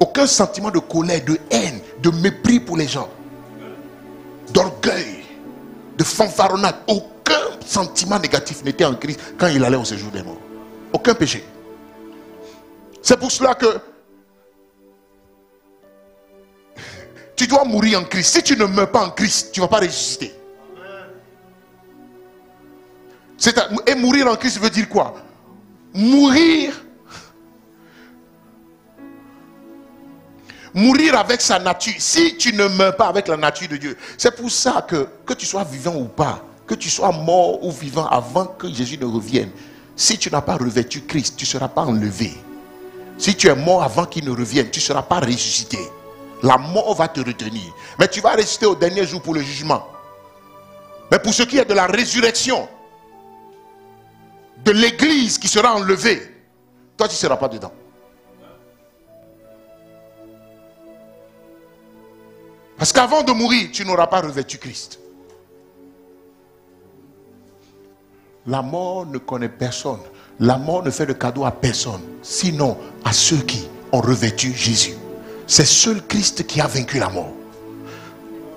Aucun sentiment de colère, de haine, de mépris pour les gens. D'orgueil, de fanfaronnade. Aucun sentiment négatif n'était en Christ quand il allait au séjour des morts. Aucun péché. C'est pour cela que tu dois mourir en Christ. Si tu ne meurs pas en Christ, tu ne vas pas ressusciter. Et mourir en Christ veut dire quoi? Mourir avec sa nature. Si tu ne meurs pas avec la nature de Dieu, c'est pour ça que tu sois vivant ou pas, que tu sois mort ou vivant avant que Jésus ne revienne, si tu n'as pas revêtu Christ, tu ne seras pas enlevé. Si tu es mort avant qu'il ne revienne, tu ne seras pas ressuscité. La mort va te retenir. Mais tu vas ressusciter au dernier jour pour le jugement. Mais pour ce qui est de la résurrection, de l'église qui sera enlevée, toi tu ne seras pas dedans. Parce qu'avant de mourir, tu n'auras pas revêtu Christ. La mort ne connaît personne. La mort ne fait de cadeau à personne, sinon à ceux qui ont revêtu Jésus. C'est seul Christ qui a vaincu la mort.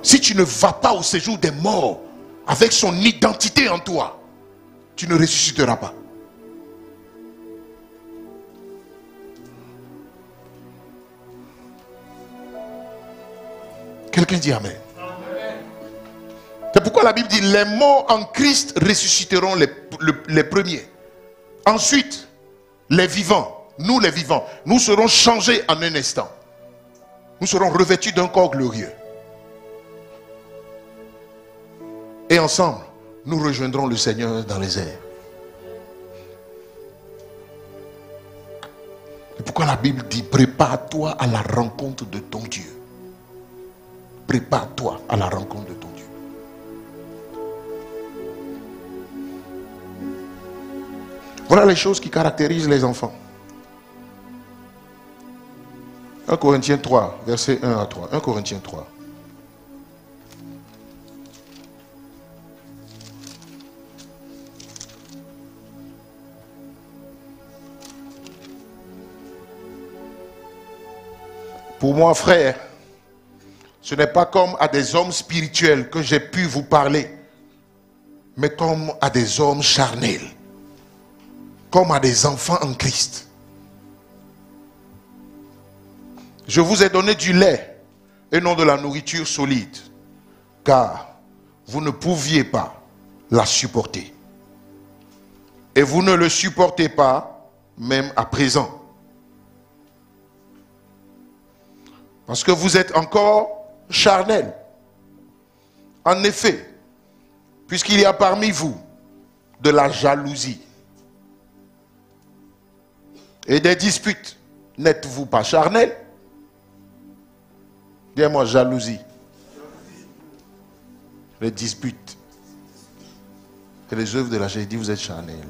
Si tu ne vas pas au séjour des morts avec son identité en toi, tu ne ressusciteras pas. Quelqu'un dit Amen. C'est pourquoi la Bible dit, les morts en Christ ressusciteront les premiers. Ensuite, les vivants, nous les vivants, nous serons changés en un instant. Nous serons revêtus d'un corps glorieux. Et ensemble, nous rejoindrons le Seigneur dans les airs. C'est pourquoi la Bible dit, prépare-toi à la rencontre de ton Dieu. Prépare-toi à la rencontre de ton Dieu. Voilà les choses qui caractérisent les enfants. 1 Corinthiens 3, versets 1 à 3. 1 Corinthiens 3. Pour moi, frère, ce n'est pas comme à des hommes spirituels que j'ai pu vous parler, mais comme à des hommes charnels, comme à des enfants en Christ. Je vous ai donné du lait et non de la nourriture solide, car vous ne pouviez pas la supporter. Et vous ne le supportez pas même à présent. Parce que vous êtes encore charnel. En effet, puisqu'il y a parmi vous de la jalousie et des disputes, n'êtes-vous pas charnel? Dis-moi, jalousie. Les disputes. Et les œuvres de la jalousie, vous êtes charnel.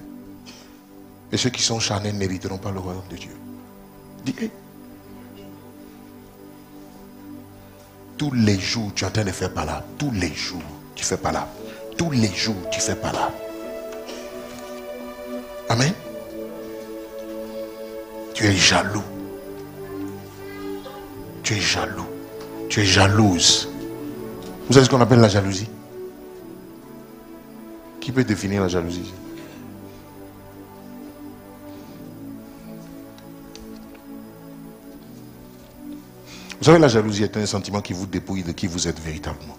Et ceux qui sont charnels n'hériteront pas le royaume de Dieu. Dis, hey. Tous les jours, tu es en train de faire palabre. Tous les jours, tu fais palabre. Tous les jours, tu fais palabre. Amen. Tu es jaloux. Tu es jaloux. Tu es jalouse. Vous savez ce qu'on appelle la jalousie? Qui peut définir la jalousie? Vous savez, la jalousie est un sentiment qui vous dépouille de qui vous êtes véritablement.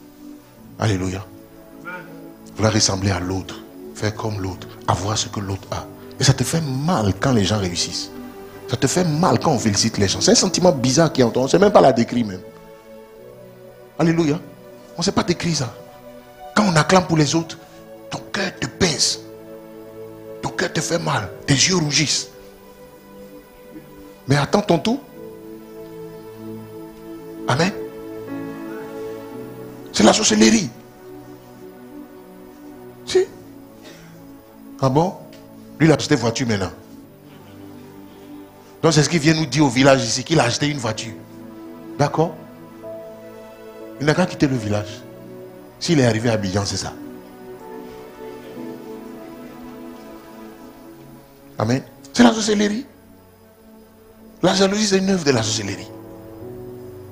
Alléluia. Vouloir ressembler à l'autre, faire comme l'autre, avoir ce que l'autre a. Et ça te fait mal quand les gens réussissent. Ça te fait mal quand on félicite les gens. C'est un sentiment bizarre qui est en toi. On ne sait même pas la décrire même. Alléluia. On ne sait pas décrire ça. Quand on acclame pour les autres, ton cœur te pince. Ton cœur te fait mal. Tes yeux rougissent. Mais attends ton tour. Amen. C'est la sorcellerie. Si. Ah bon? Lui, il a acheté une voiture maintenant. Donc c'est ce qu'il vient nous dire au village ici, qu'il a acheté une voiture. D'accord? Il n'a qu'à quitter le village. S'il est arrivé à Abidjan, c'est ça. Amen. C'est la sorcellerie. La jalousie, c'est une œuvre de la sorcellerie.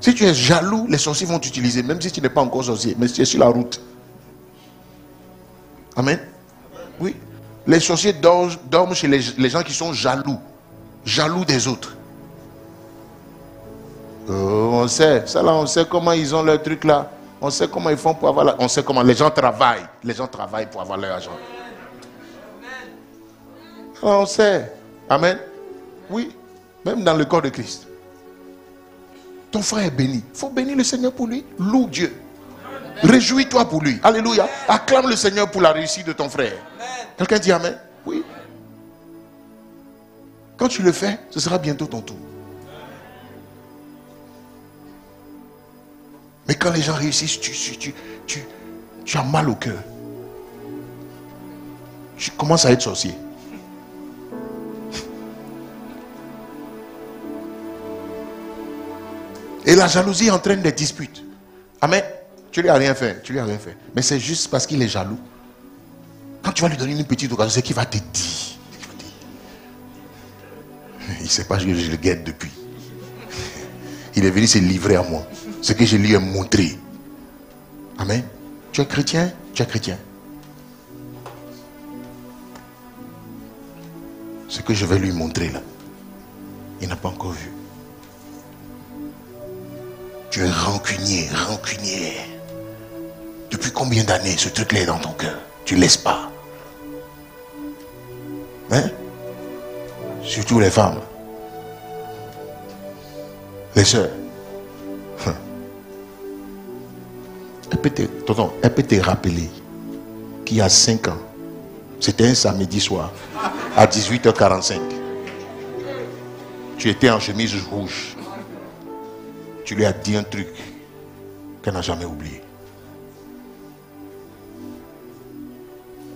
Si tu es jaloux, les sorciers vont t'utiliser, même si tu n'es pas encore sorcier, mais si tu es sur la route. Amen. Oui. Les sorciers dorment chez les gens qui sont jaloux. Jaloux des autres. On sait. Ça là, on sait comment ils ont leur truc là. On sait comment ils font pour avoir on sait comment les gens travaillent. Les gens travaillent pour avoir leur argent. On sait. Amen. Oui. Même dans le corps de Christ. Ton frère est béni. Il faut bénir le Seigneur pour lui. Loue Dieu. Réjouis-toi pour lui. Alléluia. Acclame le Seigneur pour la réussite de ton frère. Quelqu'un dit Amen? Oui. Quand tu le fais, ce sera bientôt ton tour. Mais quand les gens réussissent, tu as mal au cœur. Tu commences à être sorcier. Et la jalousie entraîne des disputes. Amen. Tu lui as rien fait. Tu lui as rien fait. Mais c'est juste parce qu'il est jaloux. Quand tu vas lui donner une petite occasion, c'est qu'il va te dire. Il ne sait pas que je le guette depuis. Il est venu se livrer à moi. Ce que je lui ai montré. Amen. Tu es chrétien? Tu es chrétien. Ce que je vais lui montrer là, il n'a pas encore vu. Tu es rancunier, rancunier. Depuis combien d'années ce truc-là est dans ton cœur? Tu ne laisses pas. Hein? Surtout les femmes. Les soeurs. Elle peut te rappeler qu'il y a 5 ans, c'était un samedi soir, à 18h45. Tu étais en chemise rouge. Tu lui as dit un truc qu'elle n'a jamais oublié.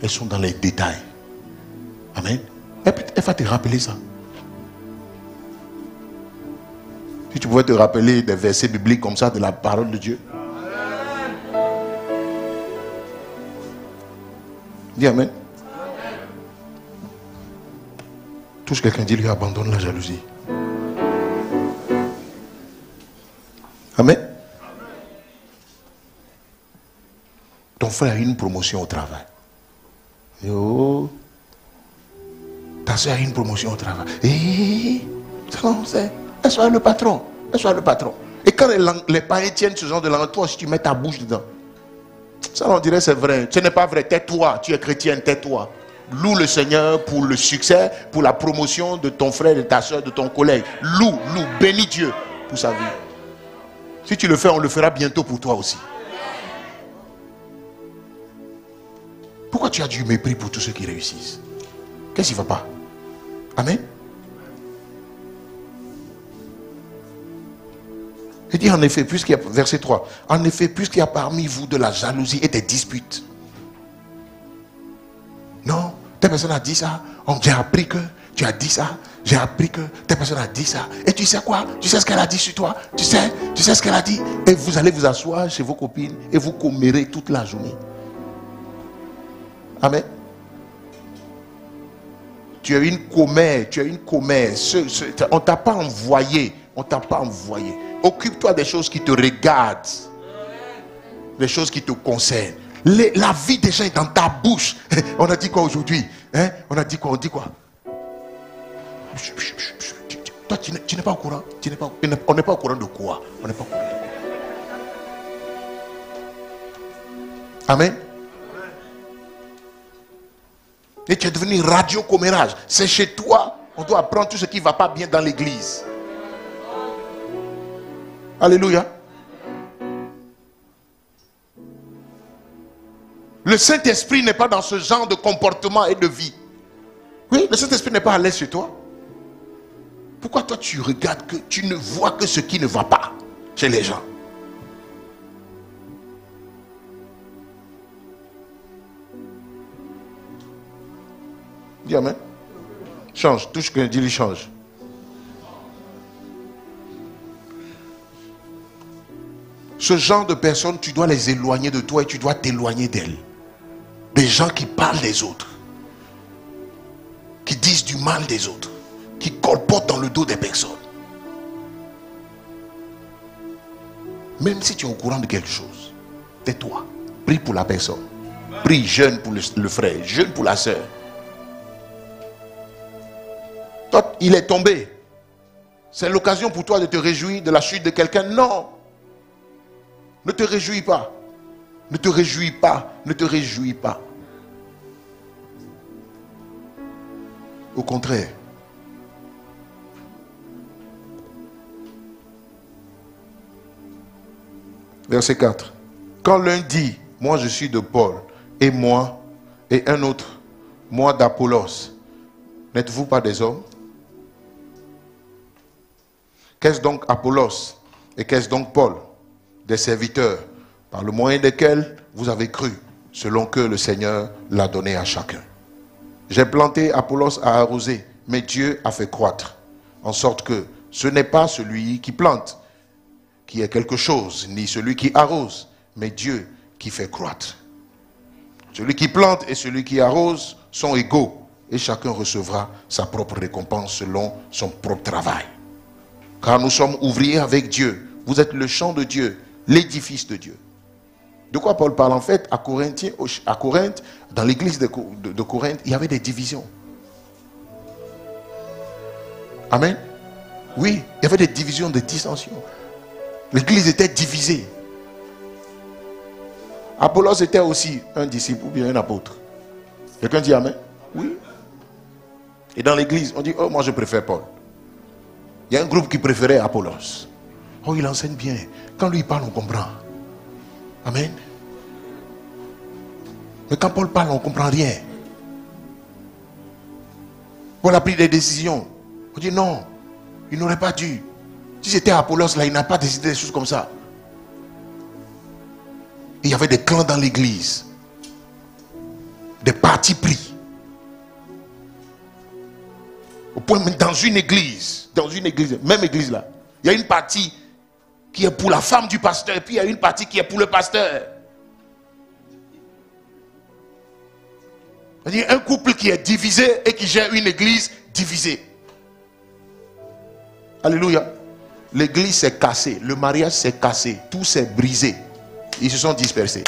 Elles sont dans les détails. Amen. Elle va te rappeler ça. Si tu pouvais te rappeler des versets bibliques comme ça de la parole de Dieu. Dis Amen. Touche quelqu'un, dis lui abandonne la jalousie. Amen. Ton frère a une promotion au travail. Yo. Ta soeur a une promotion au travail. Elle soit le patron. Elle soit le patron. Et quand les païens tiennent ce genre de langue, toi aussi tu mets ta bouche dedans. Ça on dirait c'est vrai. Ce n'est pas vrai. Tais-toi. Tu es chrétienne, tais-toi. Loue le Seigneur pour le succès, pour la promotion de ton frère, de ta soeur, de ton collègue. Loue. Bénis Dieu pour sa vie. Si tu le fais, on le fera bientôt pour toi aussi. Pourquoi tu as du mépris pour tous ceux qui réussissent? Qu'est-ce qui ne va pas? Amen. Il dit en effet, puisqu'il y a, verset 3, en effet, puisqu'il y a parmi vous de la jalousie et des disputes. Non, telle personne a dit ça, j'ai appris que tu as dit ça, j'ai appris que telle personne a dit ça. Et tu sais quoi? Tu sais ce qu'elle a dit sur toi? Tu sais ce qu'elle a dit? Et vous allez vous asseoir chez vos copines et vous commérez toute la journée. Amen. Tu as une commère, on ne t'a pas envoyé, Occupe-toi des choses qui te regardent, des choses qui te concernent. La vie des gens est dans ta bouche. On a dit quoi aujourd'hui? On a dit quoi? On dit quoi? Toi, tu n'es pas au courant. On n'est pas au courant de quoi? On n'est pas au courant. Amen. Et tu es devenu radio-commérage. C'est chez toi. On doit apprendre tout ce qui ne va pas bien dans l'église. Alléluia. Le Saint-Esprit n'est pas dans ce genre de comportement et de vie. Oui, le Saint-Esprit n'est pas à l'aise chez toi. Pourquoi toi tu regardes que tu ne vois que ce qui ne va pas chez les gens? Dis amen. Change. Touche que dis-lui change. Ce genre de personnes, tu dois les éloigner de toi et tu dois t'éloigner d'elles. Des gens qui parlent des autres. Qui disent du mal des autres. Qui colportent dans le dos des personnes. Même si tu es au courant de quelque chose, tais-toi. Prie pour la personne. Prie, jeûne pour le frère, jeûne pour la soeur. Toi, il est tombé. C'est l'occasion pour toi de te réjouir de la chute de quelqu'un. Non. Ne te réjouis pas. Ne te réjouis pas. Ne te réjouis pas. Au contraire. Verset 4. Quand l'un dit, moi je suis de Paul, et moi, et un autre, moi d'Apollos, n'êtes-vous pas des hommes? Qu'est-ce donc Apollos et qu'est-ce donc Paul? Des serviteurs, par le moyen desquels vous avez cru, selon que le Seigneur l'a donné à chacun. J'ai planté, Apollos a arrosé, mais Dieu a fait croître, en sorte que ce n'est pas celui qui plante qui est quelque chose, ni celui qui arrose, mais Dieu qui fait croître. Celui qui plante et celui qui arrose sont égaux, et chacun recevra sa propre récompense selon son propre travail. Car nous sommes ouvriers avec Dieu. Vous êtes le champ de Dieu, l'édifice de Dieu. De quoi Paul parle en fait? À Corinthe, dans l'église de Corinthe, il y avait des divisions. Amen. Oui, il y avait des divisions, des dissensions. L'église était divisée. Apollos était aussi un disciple ou bien un apôtre. Quelqu'un dit amen? Oui. Et dans l'église, on dit, oh, moi je préfère Paul. Il y a un groupe qui préférait Apollos. Oh, il enseigne bien. Quand lui parle, on comprend. Amen. Mais quand Paul parle, on ne comprend rien. Paul a pris des décisions. On dit non, il n'aurait pas dû. Si c'était Apollos, là, il n'a pas décidé des choses comme ça. Et il y avait des clans dans l'église. Des partis pris. Au point, dans une église, même église là, il y a une partie qui est pour la femme du pasteur, et puis il y a une partie qui est pour le pasteur. C'est-à-dire un couple qui est divisé et qui gère une église divisée. Alléluia. L'église s'est cassée, le mariage s'est cassé, tout s'est brisé. Ils se sont dispersés.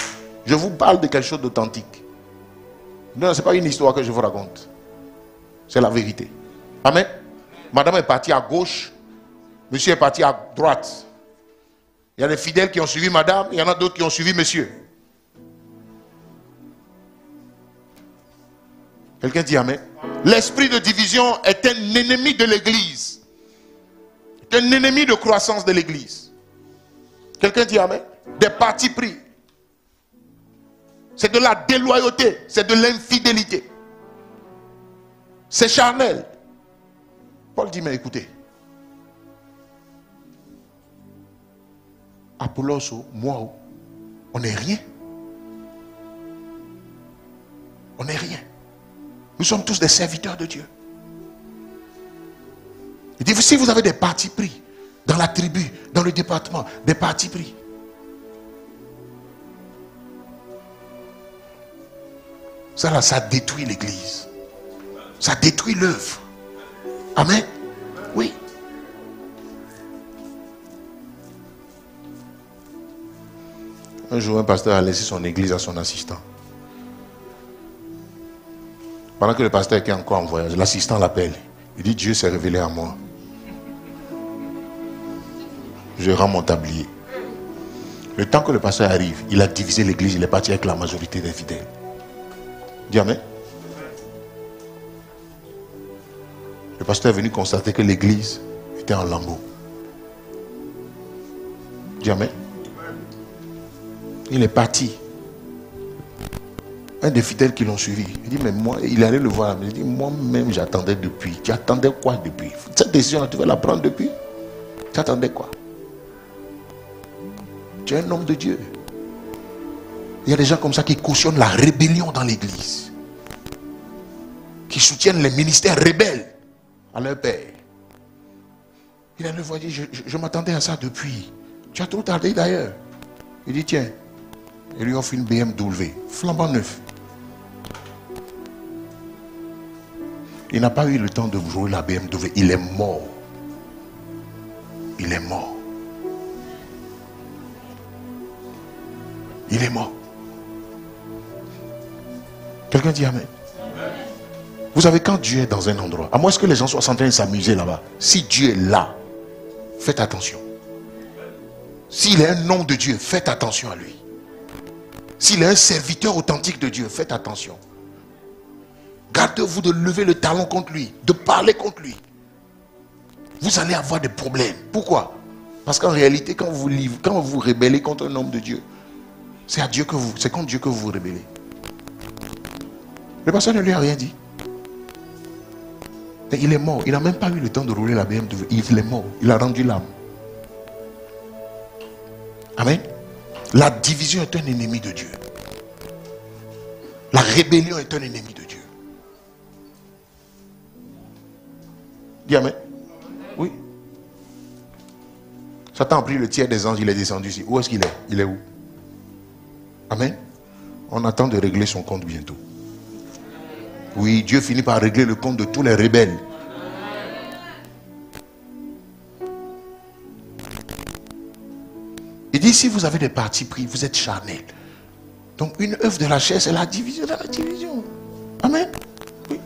Je vous parle de quelque chose d'authentique. Non, ce n'est pas une histoire que je vous raconte. C'est la vérité. Amen. Madame est partie à gauche, monsieur est parti à droite. Il y a des fidèles qui ont suivi madame, il y en a d'autres qui ont suivi monsieur. Quelqu'un dit amen. L'esprit de division est un ennemi de l'église. C'est un ennemi de croissance de l'église. Quelqu'un dit amen. Des partis pris. C'est de la déloyauté, c'est de l'infidélité. C'est charnel. Paul dit, mais écoutez, Apollos, moi, on n'est rien. On n'est rien. Nous sommes tous des serviteurs de Dieu. Il dit, si vous avez des partis pris, dans la tribu, dans le département, des partis pris, ça là, ça détruit l'église. Ça détruit l'œuvre. Amen. Oui. Un jour, un pasteur a laissé son église à son assistant. Pendant que le pasteur était encore en voyage, l'assistant l'appelle. Il dit, Dieu s'est révélé à moi. Je rends mon tablier. Le temps que le pasteur arrive, il a divisé l'église, il est parti avec la majorité des fidèles. Dis amen. Le pasteur est venu constater que l'église était en lambeaux. Dis amen. Il est parti. Un des fidèles qui l'ont suivi, il dit, mais moi, il allait le voir, il dit, moi-même j'attendais depuis. Tu attendais quoi depuis? Cette décision, tu vas la prendre depuis? Tu attendais quoi? Tu es un homme de Dieu. Il y a des gens comme ça qui cautionnent la rébellion dans l'église. qui soutiennent les ministères rebelles à leur père. Il a le voix dit, je m'attendais à ça depuis. Tu as trop tardé d'ailleurs. Il dit, tiens, il lui offre une BMW, flambant neuf. Il n'a pas eu le temps de jouer la BMW, il est mort. Il est mort. Il est mort. Quelqu'un dit amen. Vous savez, quand Dieu est dans un endroit, à moins que les gens soient en train de s'amuser là-bas, si Dieu est là, faites attention. S'il est un homme de Dieu, faites attention à lui. S'il est un serviteur authentique de Dieu, faites attention. Gardez-vous de lever le talon contre lui, de parler contre lui. Vous allez avoir des problèmes. Pourquoi? Parce qu'en réalité, quand vous rébellez contre un homme de Dieu, c'est contre Dieu que vous vous rébellez. Le pasteur ne lui a rien dit. Et il est mort. Il n'a même pas eu le temps de rouler la BMW. Il est mort. Il a rendu l'âme. Amen. La division est un ennemi de Dieu. La rébellion est un ennemi de Dieu. Dis amen. Oui. Satan a pris le tiers des anges, il est descendu ici. Où est-ce qu'il est? Il est où? Amen. On attend de régler son compte bientôt. Oui, Dieu finit par régler le compte de tous les rebelles. Il dit, si vous avez des partis pris, vous êtes charnels. Donc une œuvre de la chair, c'est la division de la division. Amen. Oui.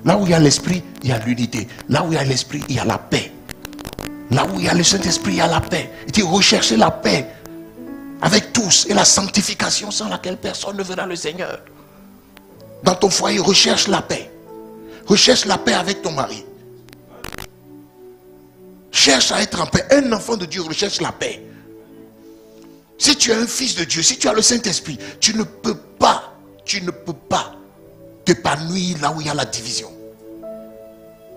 Là où il y a l'esprit, il y a l'unité. Là où il y a l'esprit, il y a la paix. Là où il y a le Saint-Esprit, il y a la paix. Il dit, recherchez la paix avec tous et la sanctification sans laquelle personne ne verra le Seigneur. Dans ton foyer, recherche la paix. Recherche la paix avec ton mari. Cherche à être en paix. Un enfant de Dieu recherche la paix. Si tu es un fils de Dieu, si tu as le Saint-Esprit, tu ne peux pas t'épanouir là où il y a la division.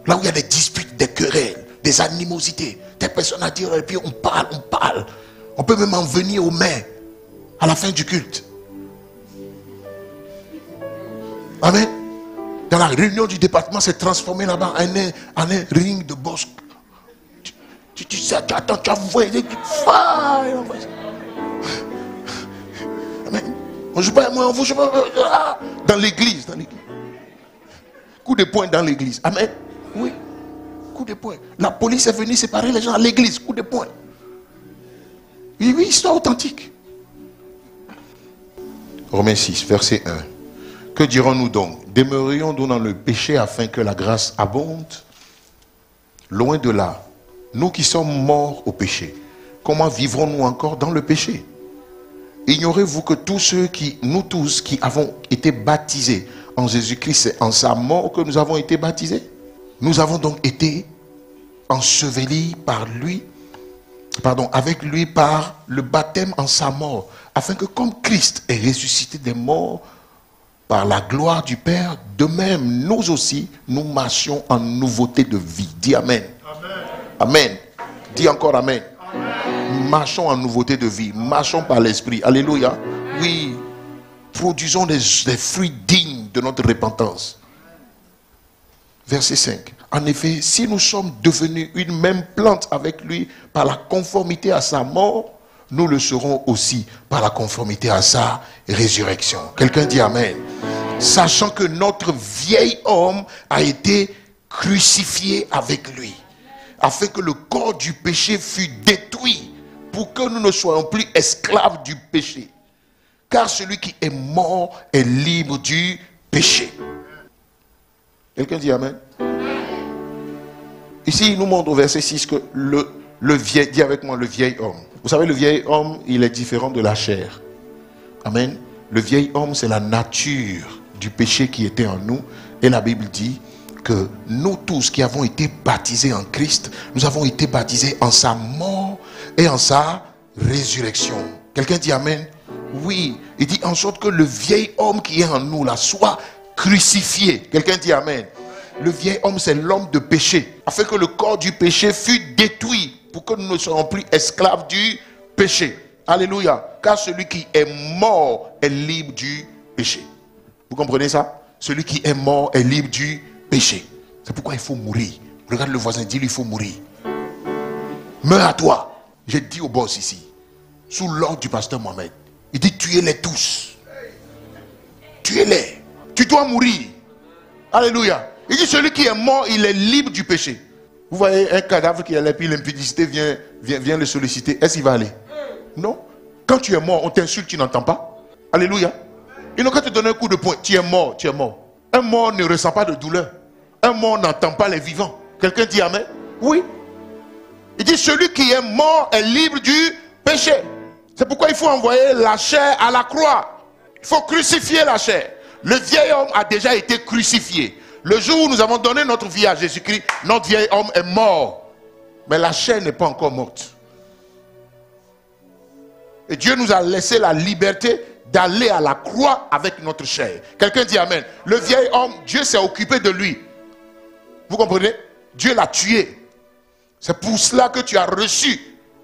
Là où il y a des disputes, des querelles, des animosités, des personnes à dire, et puis on parle. On peut même en venir aux mains à la fin du culte. Amen. Dans la réunion du département, c'est transformé là-bas en un ring de boxe. Tu sais, attends, tu as vu, amen. On joue pas, moi, on joue pas. Dans l'église. Coup de poing dans l'église. Amen. Oui. Coup de poing. La police est venue séparer les gens à l'église. Coup de poing. Oui, histoire authentique. Romains 6, verset 1. Que dirons-nous donc? Demeurions-nous dans le péché afin que la grâce abonde? Loin de là. Nous qui sommes morts au péché, comment vivrons-nous encore dans le péché? Ignorez-vous que nous tous qui avons été baptisés en Jésus-Christ, c'est en sa mort que nous avons été baptisés? Nous avons donc été ensevelis avec lui par le baptême en sa mort, afin que comme Christ est ressuscité des morts par la gloire du Père, de même nous aussi, nous marchions en nouveauté de vie. Dis amen. Amen. Dis encore amen. Amen. Marchons en nouveauté de vie. Marchons par l'esprit. Alléluia. Oui. Produisons des fruits dignes de notre repentance. Verset 5. En effet, si nous sommes devenus une même plante avec lui par la conformité à sa mort, nous le serons aussi par la conformité à sa résurrection. Quelqu'un dit amen. Sachant que notre vieil homme a été crucifié avec lui, afin que le corps du péché fût détruit, pour que nous ne soyons plus esclaves du péché. Car celui qui est mort est libre du péché. Quelqu'un dit amen. Ici, il nous montre au verset 6 que le vieil, dis avec moi, le vieil homme. Vous savez, le vieil homme, il est différent de la chair. Amen. Le vieil homme, c'est la nature du péché qui était en nous. Et la Bible dit que nous tous qui avons été baptisés en Christ, nous avons été baptisés en sa mort et en sa résurrection. Quelqu'un dit amen? Oui. Il dit en sorte que le vieil homme qui est en nous là soit crucifié. Quelqu'un dit amen? Le vieil homme, c'est l'homme de péché, afin que le corps du péché fût détruit, pour que nous ne soyons plus esclaves du péché. Alléluia. Car celui qui est mort est libre du péché. Vous comprenez ça? celui qui est mort est libre du péché. C'est pourquoi il faut mourir. Regarde le voisin, dis-lui, il faut mourir. Meurs à toi. J'ai dit au boss ici, sous l'ordre du pasteur Mohamed, il dit tuez-les tous. Tuez-les. Tu dois mourir. Alléluia. Il dit celui qui est mort, il est libre du péché. Vous voyez un cadavre qui est là, puis l'impudicité vient le solliciter. Est-ce qu'il va aller? Non. Quand tu es mort, on t'insulte, tu n'entends pas. Alléluia. Ils n'ont qu'à te donner un coup de poing. Tu es mort, tu es mort. Un mort ne ressent pas de douleur. Un mort n'entend pas les vivants. Quelqu'un dit amen? Oui. Il dit celui qui est mort est libre du péché. C'est pourquoi il faut envoyer la chair à la croix. Il faut crucifier la chair. Le vieil homme a déjà été crucifié. Le jour où nous avons donné notre vie à Jésus-Christ, notre vieil homme est mort. Mais la chair n'est pas encore morte. Et Dieu nous a laissé la liberté d'aller à la croix avec notre chair. Quelqu'un dit amen. Le vieil homme, Dieu s'est occupé de lui. Vous comprenez? Dieu l'a tué. C'est pour cela que tu as reçu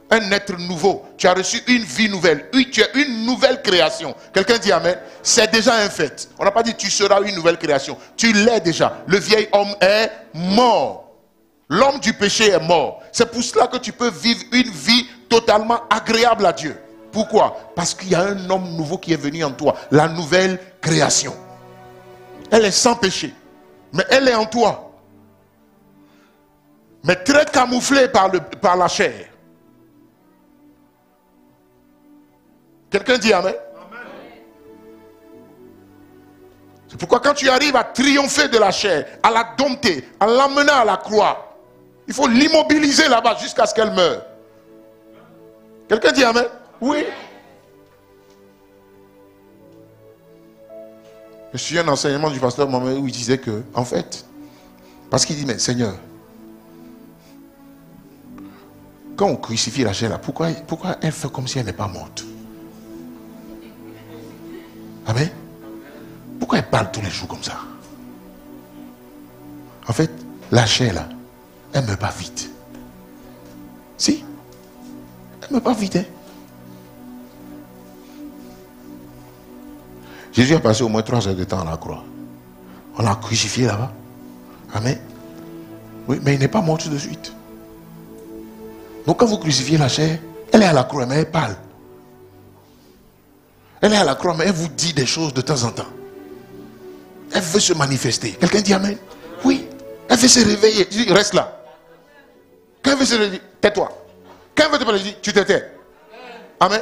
un être nouveau. Tu as reçu une vie nouvelle. Oui, tu es une nouvelle création. Quelqu'un dit amen. C'est déjà un fait. On n'a pas dit tu seras une nouvelle création. Tu l'es déjà. Le vieil homme est mort. L'homme du péché est mort. C'est pour cela que tu peux vivre une vie totalement agréable à Dieu. Pourquoi? Parce qu'il y a un homme nouveau qui est venu en toi. La nouvelle création. Elle est sans péché. Mais elle est en toi. Mais très camouflée par la chair. Quelqu'un dit amen? C'est pourquoi quand tu arrives à triompher de la chair, à la dompter, à l'emmener à la croix, il faut l'immobiliser là-bas jusqu'à ce qu'elle meure. Quelqu'un dit amen? Oui. Je suis un enseignement du pasteur Mohamed où il disait que, en fait, parce qu'il dit, mais Seigneur, quand on crucifie la chair là, pourquoi elle fait comme si elle n'est pas morte? Amen. Pourquoi elle parle tous les jours comme ça? En fait, la chair là, elle ne meurt pas vite. Si? Elle ne meurt pas vite. Hein? Jésus a passé au moins 3 heures de temps à la croix. On l'a crucifié là-bas. Amen. Oui, mais il n'est pas mort tout de suite. Donc quand vous crucifiez la chair, elle est à la croix, mais elle parle. Elle est à la croix, mais elle vous dit des choses de temps en temps. Elle veut se manifester. Quelqu'un dit amen? Oui. Elle veut se réveiller. Tu dis, reste là. Quand elle veut se réveiller, tais-toi. Quand elle veut te parler, dis, tu te tais. Amen.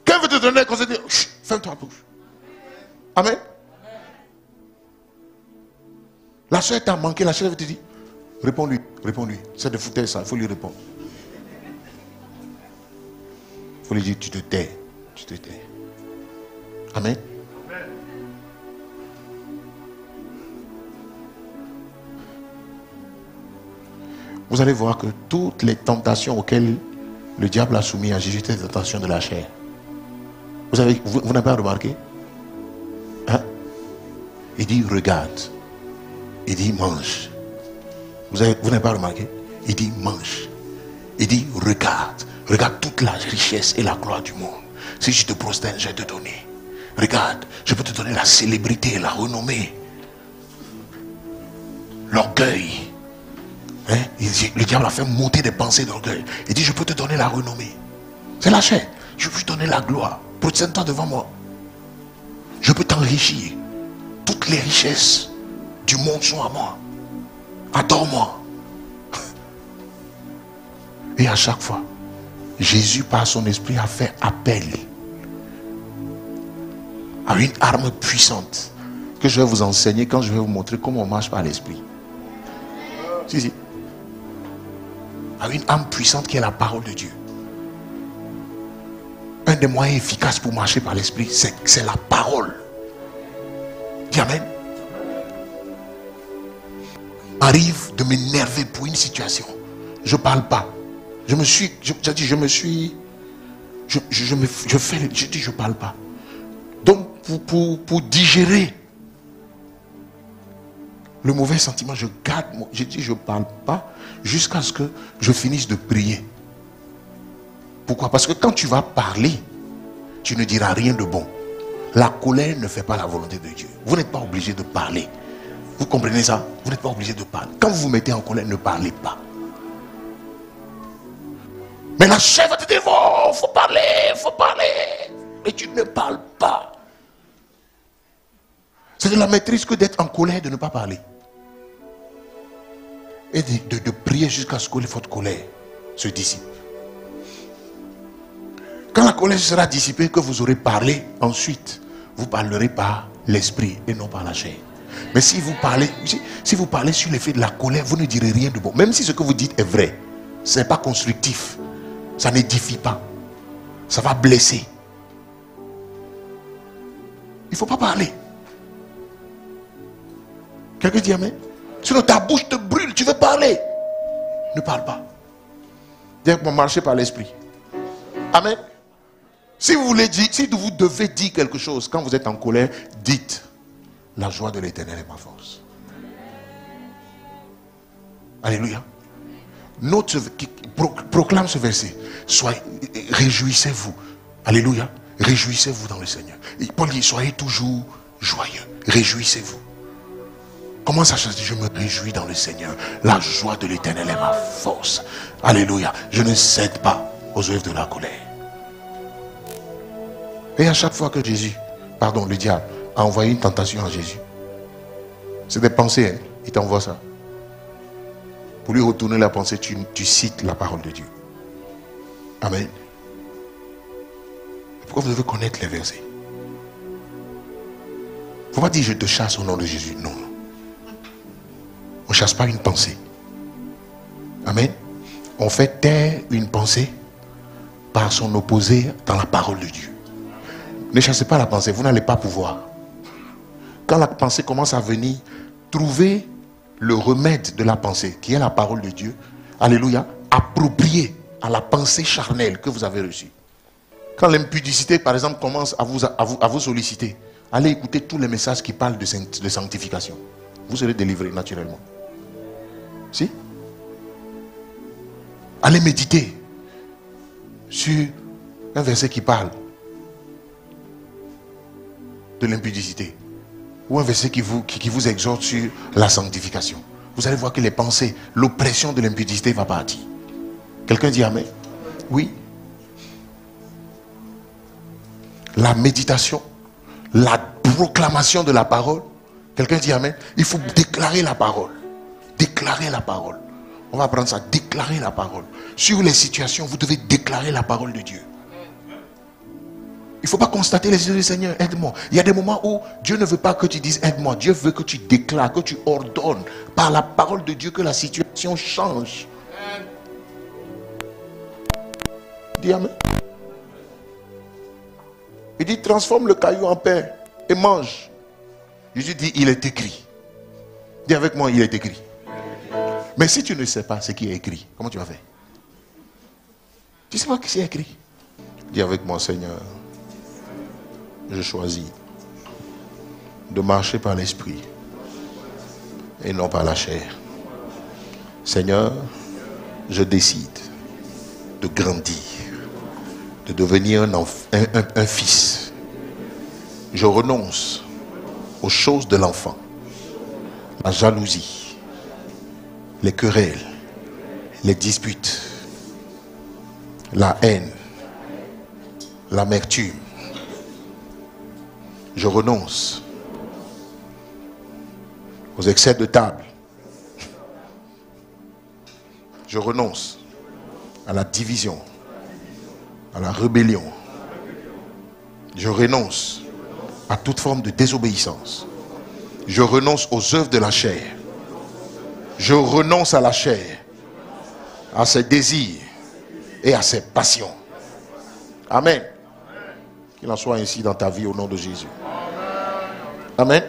Quand elle veut te donner un conseil, dis, ferme-toi la bouche. Amen. La soeur t'a manqué, la soeur te dit, réponds-lui, réponds-lui. C'est de foutre ça, il faut lui répondre. Il faut lui dire, tu te tais, tu te tais. Amen. Vous allez voir que toutes les tentations auxquelles le diable a soumis à Jésus étaient des tentations de la chair. Vous n'avez pas remarqué? Hein? Il dit regarde. Il dit mange. Vous n'avez pas remarqué? Il dit mange. Il dit regarde. Regarde toute la richesse et la gloire du monde. Si je te prosterne, je vais te donner. Regarde, je peux te donner la célébrité, la renommée. L'orgueil. Hein? Le diable a fait monter des pensées d'orgueil. Il dit je peux te donner la renommée. C'est la chair. Je peux te donner la gloire. Prosterne-toi devant moi. Je peux t'enrichir. Toutes les richesses du monde sont à moi. Adore-moi. Et à chaque fois, Jésus, par son esprit, a fait appel à une arme puissante que je vais vous enseigner quand je vais vous montrer comment on marche par l'esprit. Si. À une arme puissante qui est la parole de Dieu. Un des moyens efficaces pour marcher par l'esprit, c'est la parole. Dis amen. Arrive de m'énerver pour une situation. Je ne parle pas. Je parle pas. Donc pour digérer le mauvais sentiment, je garde, je parle pas jusqu'à ce que je finisse de prier. Pourquoi? Parce que quand tu vas parler, tu ne diras rien de bon. La colère ne fait pas la volonté de Dieu. Vous n'êtes pas obligé de parler. Vous comprenez ça? Vous n'êtes pas obligé de parler. Quand vous vous mettez en colère, ne parlez pas. Mais la chair va te dire, oh, faut parler, faut parler. Mais tu ne parles pas. C'est de la maîtrise que d'être en colère, de ne pas parler. Et de prier jusqu'à ce que votre colère se dissipe. Quand la colère sera dissipée, que vous aurez parlé, ensuite, vous parlerez par l'esprit et non par la chair. Mais si vous parlez sur l'effet de la colère, vous ne direz rien de bon. Même si ce que vous dites est vrai, ce n'est pas constructif. Ça n'édifie pas. Ça va blesser. Il ne faut pas parler. Quelqu'un dit amen? Sinon ta bouche te brûle, tu veux parler. Ne parle pas. Directement marcher par l'esprit. Amen. Si vous voulez dire, si vous devez dire quelque chose quand vous êtes en colère, dites: la joie de l'Éternel est ma force. Alléluia. Proclame ce verset. Réjouissez-vous. Alléluia. Réjouissez-vous dans le Seigneur. Et Paul dit: soyez toujours joyeux. Réjouissez-vous. Comment ça se dit? Je me réjouis dans le Seigneur. La joie de l'Éternel est ma force. Alléluia. Je ne cède pas aux œuvres de la colère. Et à chaque fois que le diable a envoyé une tentation à Jésus, c'est des pensées, hein? Il t'envoie ça. Pour lui retourner la pensée, tu cites la parole de Dieu. Amen. Pourquoi vous devez connaître les versets? Il ne faut pas dire: je te chasse au nom de Jésus. Non. On ne chasse pas une pensée. Amen. On fait taire une pensée par son opposé dans la parole de Dieu. Ne chassez pas la pensée, vous n'allez pas pouvoir. Quand la pensée commence à venir, trouvez le remède de la pensée, qui est la parole de Dieu. Alléluia. Approprié à la pensée charnelle que vous avez reçue. Quand l'impudicité, par exemple, commence à vous solliciter, allez écouter tous les messages qui parlent de sanctification. Vous serez délivré naturellement. Si? Allez méditer sur un verset qui parle de l'impudicité, ou un verset qui vous exhorte sur la sanctification. Vous allez voir que les pensées, l'oppression de l'impudicité va partir. Quelqu'un dit amen? Oui. La méditation, la proclamation de la parole. Quelqu'un dit amen? Il faut déclarer la parole. Déclarer la parole. On va apprendre ça, déclarer la parole. Sur les situations, vous devez déclarer la parole de Dieu. Il ne faut pas constater les yeux du Seigneur, aide-moi. Il y a des moments où Dieu ne veut pas que tu dises aide-moi. Dieu veut que tu déclares, que tu ordonnes par la parole de Dieu que la situation change. Dis amen. Il dit: transforme le caillou en pain et mange. Jésus dit: il est écrit. Dis avec moi: il est écrit. Mais si tu ne sais pas ce qui est écrit, comment tu vas faire? Tu ne sais pas ce qui est écrit. Dis avec moi: Seigneur, je choisis de marcher par l'esprit et non par la chair. Seigneur, je décide de grandir, de devenir un fils. Je renonce aux choses de l'enfant, la jalousie, les querelles, les disputes, la haine, l'amertume. Je renonce aux excès de table. Je renonce à la division, à la rébellion. Je renonce à toute forme de désobéissance. Je renonce aux œuvres de la chair. Je renonce à la chair, à ses désirs et à ses passions. Amen. Qu'il en soit ainsi dans ta vie au nom de Jésus. Amen.